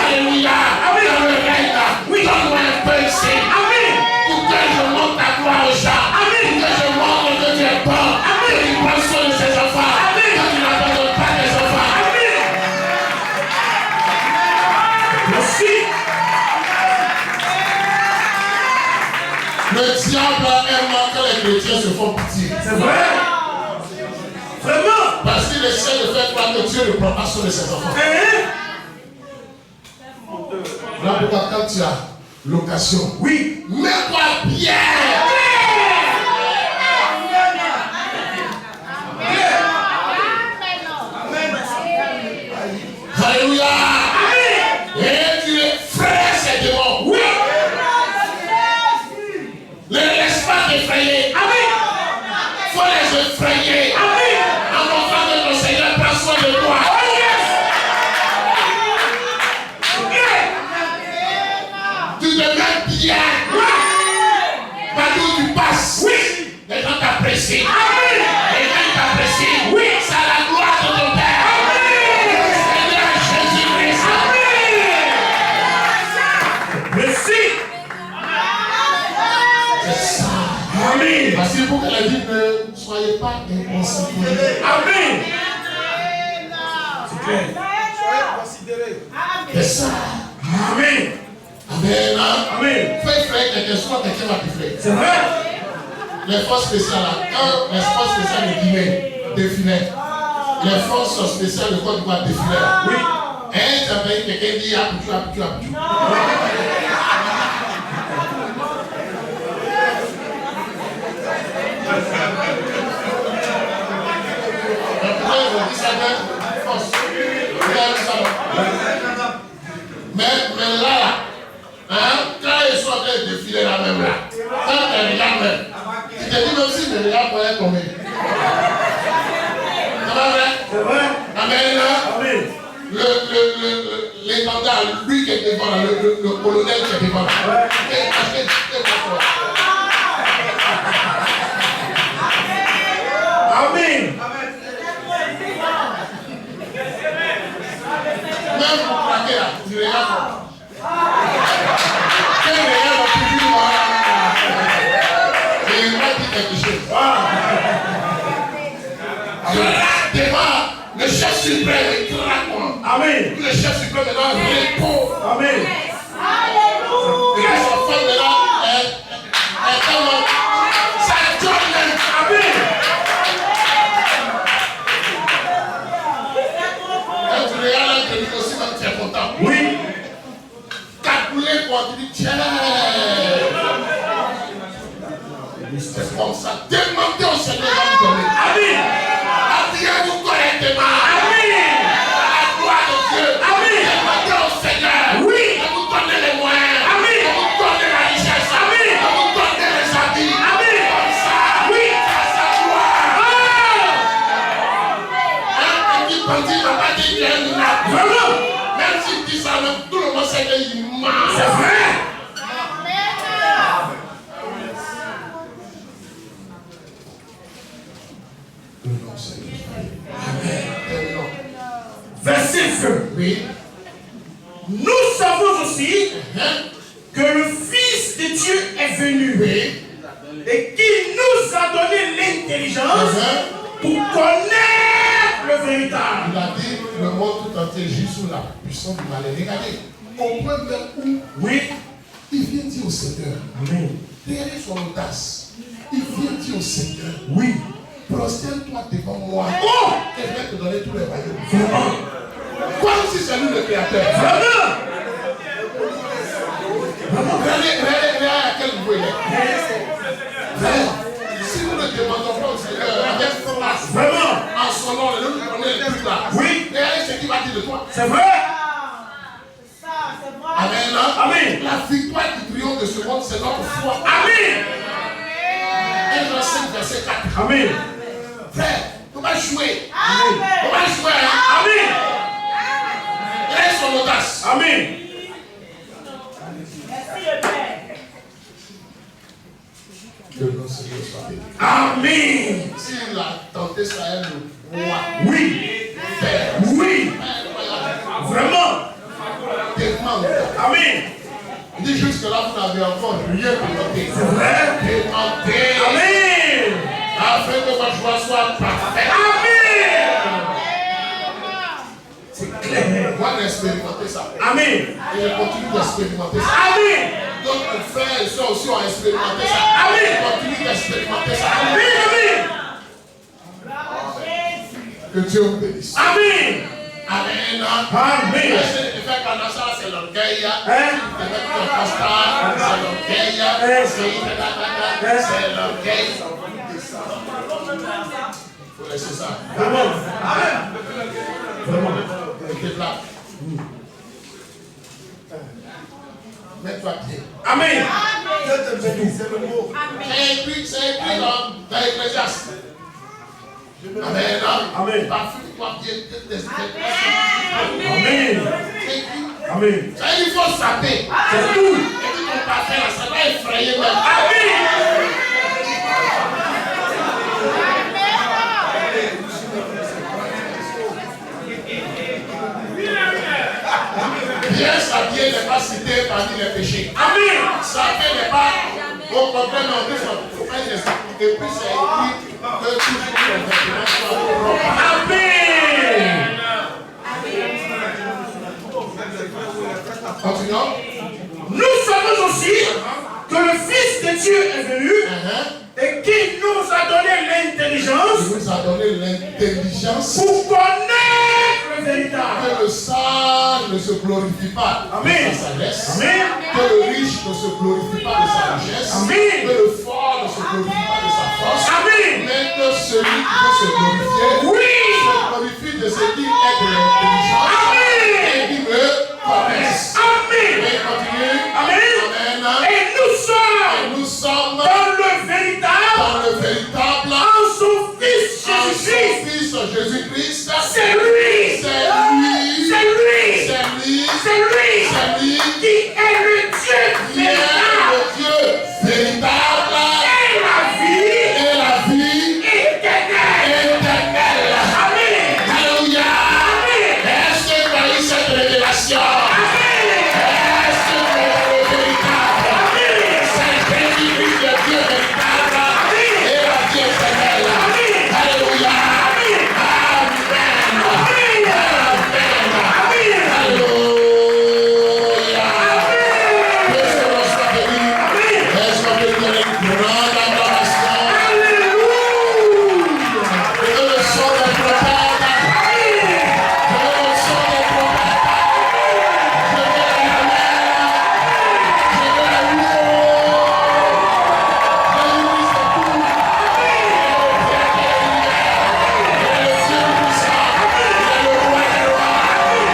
Alléluia. Dans le règne. Donne-moi un peu ici. Pour que je montre ta gloire aux gens. Pour que je montre que tu es bon. Que tu prends soin de ses enfants. Que tu n'abandonnes pas tes enfants. Merci. Le diable aime quand les chrétiens se font pitié. C'est vrai. Vraiment. Parce qu'il essaie de faire croire que Dieu ne prend pas soin de ses enfants. Là, pourquoi quand tu as l'occasion, Oui. mets-toi bien. Alléluia. Et tu effraies ces démons. Oui. Ne laisse pas t'effrayer. Il faut les effrayer. En montrant que ton Seigneur prend soin de toi. Tu te mets bien. Partout où tu passes. Les gens t'apprécient. Les gens t'apprécient. C'est la gloire de ton Père. Seigneur Jésus-Christ. Merci. C'est ça. Amen. Parce qu'il faut qu'elle a dit ne soyez pas inconsidérés. Amen. C'est clair. C'est ça. Amen. Amen. Amen. Fais frère quelqu'un, soit quelqu'un va te faire. C'est vrai. Les forces spéciales là, quand les forces spéciales de Guinée défilaient, les forces spéciales de Côte d'Ivoire défilaient. Oui. Et tu avais quelqu'un dit appuie. Mais là, quand ils sont en train de défiler là même là, quand tu regardes même, tu te dis même si le regard pourrait tomber. C'est pas vrai? C'est vrai. Amen. Amen. L'étendard, lui qui est devant là, le colonel qui est devant là. Amen. Même pour craquer là, tu regardes. Quel regard va plus vite voir là? Et il va dire quelque chose. Devant le chef suprême, il craque moi. Amen. Le chef suprême maintenant répond. Amen. Et les enfants de là, est tellement. Ça donne même. Amen. Quand tu regardes là, tu dis aussi quand tu es content. Oui. Calculer quoi, tu dis tiens. C'est comme ça. Demandez au Seigneur de vous donner. Amen. Habillez-vous correctement. Amen. À la gloire de Dieu. Amen. Demandez au Seigneur. Oui. De vous donner les moyens. Amen. De vous donner la richesse. Amen. De vous donner les habits. Amen. Comme ça. Oui. À sa gloire. Ah. Un petit bandit n'a pas dit qu'il y a un minable. Vraiment. Même s'il dit ça, même tout le monde sait qu'il ment. C'est vrai. Verset 20. Oui. Nous savons aussi que le Fils de Dieu est venu et qu'il nous a donné l'intelligence pour connaître le véritable. Il a dit le monde tout entier gît sous la puissance du mal. Regardez, au point même où il vient dire au Seigneur, Amen. derrière son audace, il vient dire au Seigneur, Oui. prosterne-toi devant moi. Oh! Et je vais te donner tous les royaumes. Vraiment. Comme si c'est lui le créateur. Vraiment. Regardez à quel niveau il est. Si nous ne demandons pas au Seigneur avec force, Vraiment. en son nom, nous connaissons les trucs là. Oui. Regardez ce qu'il va dire de toi. C'est vrai. Amen. Amen. La victoire qui triomphe de ce monde, c'est notre foi. Amen. 1 Jean 5, verset 4. Amen. Frère, on va jouer. Amen. On va jouer. Amen. Quelle est son audace? Amen. Merci le Père. Que le Seigneur soit béni. Amen. S'il a tenté ça, le roi. Oui. Père. Oui. Vraiment. Demande. Amen. Il dit jusque là, vous n'avez encore rien demandé. C'est vrai. Demandez. Amen. Afin que votre joie soit parfaite. Amen. C'est clair. Moi, j'ai expérimenté ça. Amen. Et je continue d'expérimenter ça. Amen. D'autres frères et soeurs aussi ont expérimenté ça. Amen. Je continue d'expérimenter ça. Amen. Que Dieu vous bénisse. Amen. Amen. Amen. Le fait qu'on a ça, c'est l'orgueil. Hein? C'est l'orgueil. C'est l'orgueil. Il faut laisser ça. Vraiment. Vraiment. T'es là. Mets-toi pied. Amen. C'est écrit dans l'Ecclésiaste. Amen. Amen. Parfume-toi bien. Amen. Amen. Il faut saper. C'est tout. Et puis ton parfum, ça va effrayer même. Amen. Bien s'habiller n'est pas cité parmi les péchés. Amen. Saper n'est pas au contraire, mais on dit ça. Il faut pas dire ça. Et puis c'est écrit que toujours les vêtements soient propres. Amen. Continuons. Nous savons aussi que le Fils de Dieu est venu et qu'il nous a donné l'intelligence. Il nous a donné l'intelligence Pour connaître le véritable. que le sage ne se glorifie pas Amen. de sa sagesse, Amen. que le riche ne se glorifie pas de sa richesse, Amen. que le fort ne se glorifie pas de sa force, Amen. mais que celui qui veut se glorifier se glorifie de ce qui est de l'intelligence et qui me connaisse. Amen. Et continue. Amen. Amen. Et nous sommes dans le véritable en son Fils Jésus-Christ. Jésus-Christ. C'est lui. C'est lui. C'est lui. C'est lui. C'est lui. C'est lui. Qui est le Dieu Qui est le Dieu véritable. Et la vie éternelle. Amen. Alléluia. Est-ce que vous voyez cette révélation? Est-ce que vous voyez le véritable? C'est Jésus-Christ, le Dieu véritable. Et la vie éternelle. Alléluia. Amen. Alléluia. Que ce nom soit béni. Est-ce qu'on peut donner une grande adoration? Que le son des prophètes. Que le son des prophètes. Je veux l'amen. Je veux la louer. Jésus-Christ est tout. Il est le Dieu puissant. Il est le roi des rois.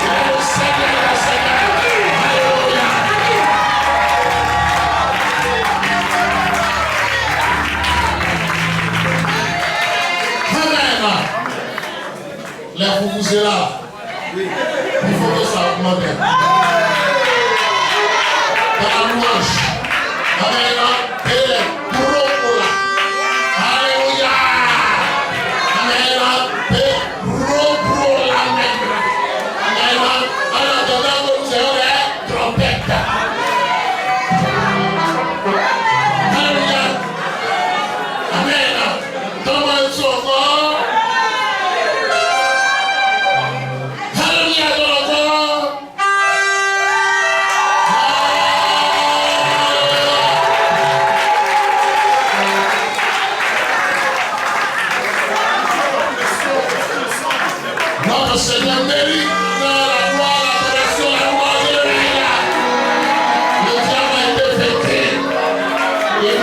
Il est le Seigneur des seigneurs. Alléluia. Amen. Les là. Il faut que ça augmente. Dans la louange. Amen. Et les gros là. Alléluia. Amen. Et gros là même. Amen. En attendant que nous ayons les trompettes. Alléluia. Amen. Donne-moi un son encore. Alléluia, donne encore.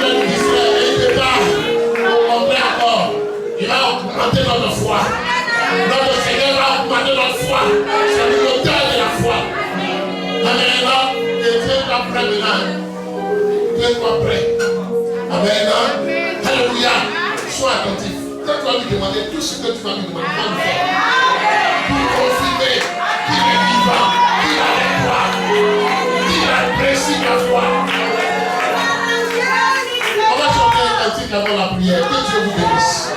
Seigneur nous distraire et il n'est pas pour montrer encore. Il va augmenter notre foi. Notre Seigneur va augmenter notre foi. C'est l'auteur de la foi. Amen. Et tiens-toi prêt maintenant. Tiens-toi prêt. Amen. Alléluia. Sois attentif. Quand tu vas lui demander tout ce que tu vas lui demander, tu vas le faire. Pour confirmer qu'il est vivant, qu'il a les droits, qu'il apprécie la foi. On va chanter un petit avant la prière. Que Dieu vous bénisse.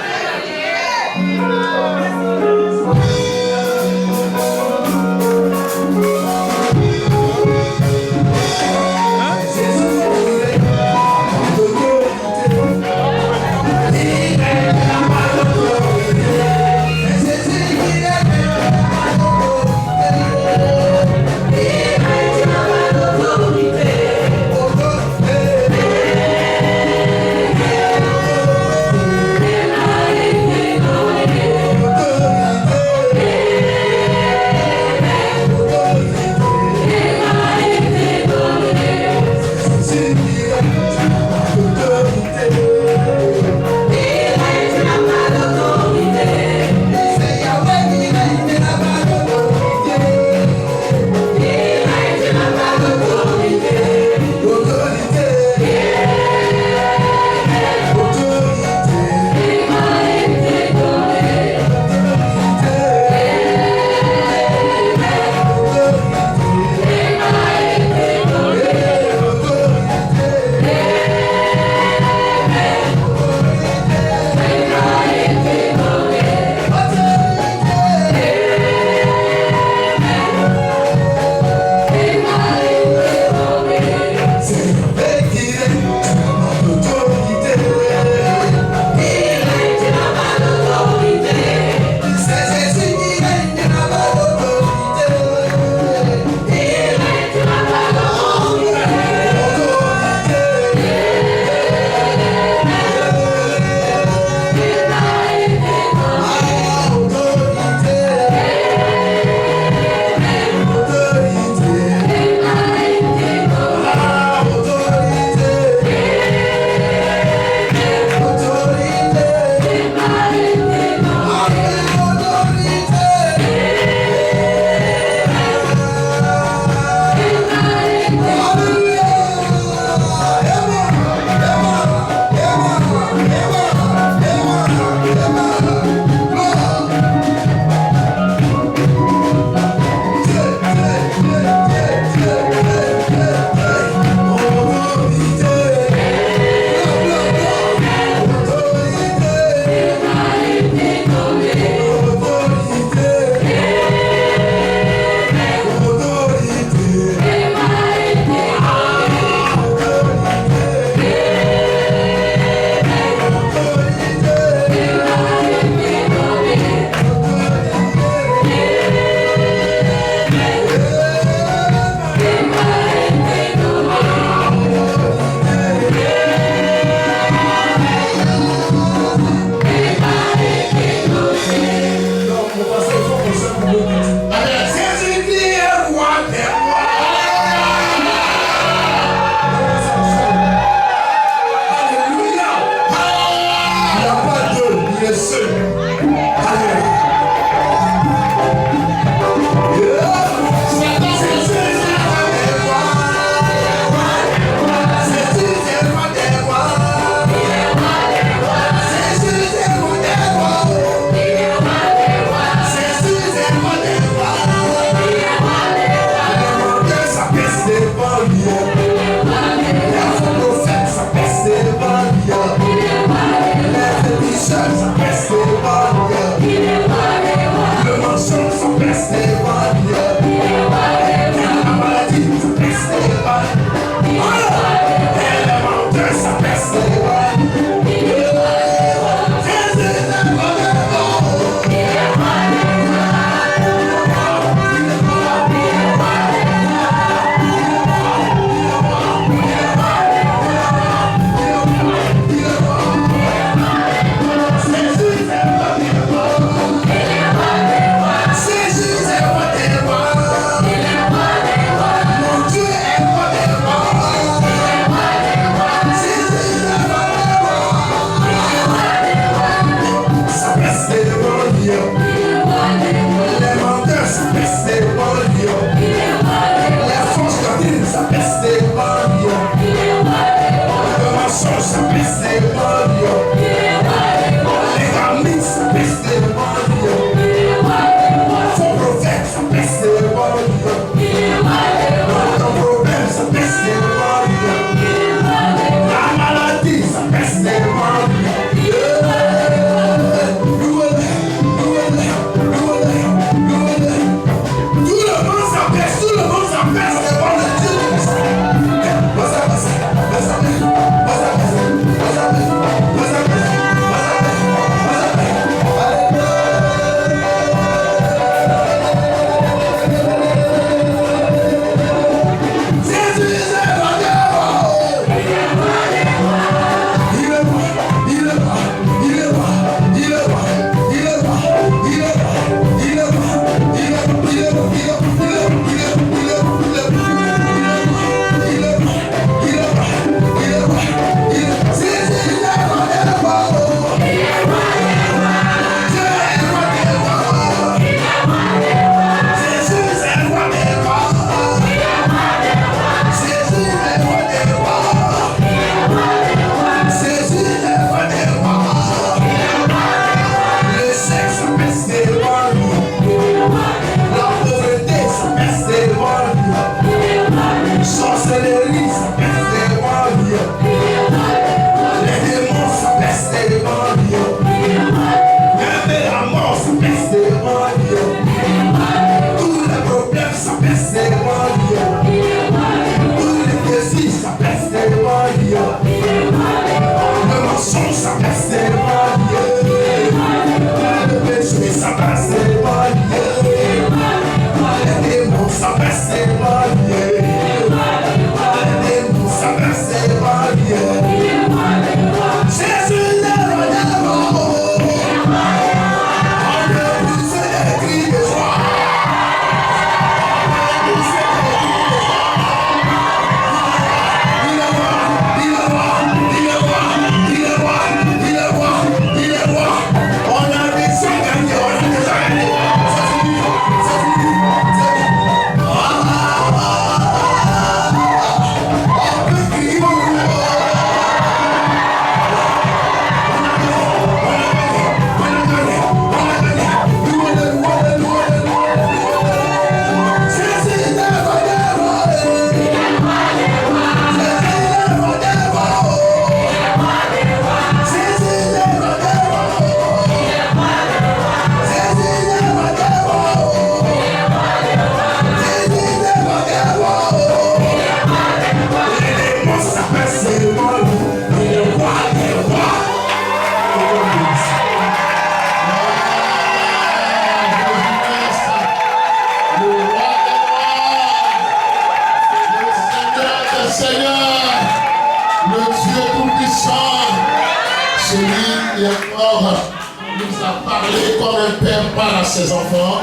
Ses enfants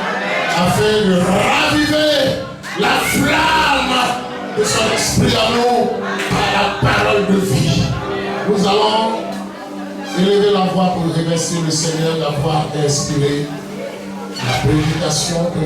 afin de raviver la flamme de son esprit à nous par la parole de vie. Nous allons élever la voix pour remercier le Seigneur d'avoir inspiré la prédication.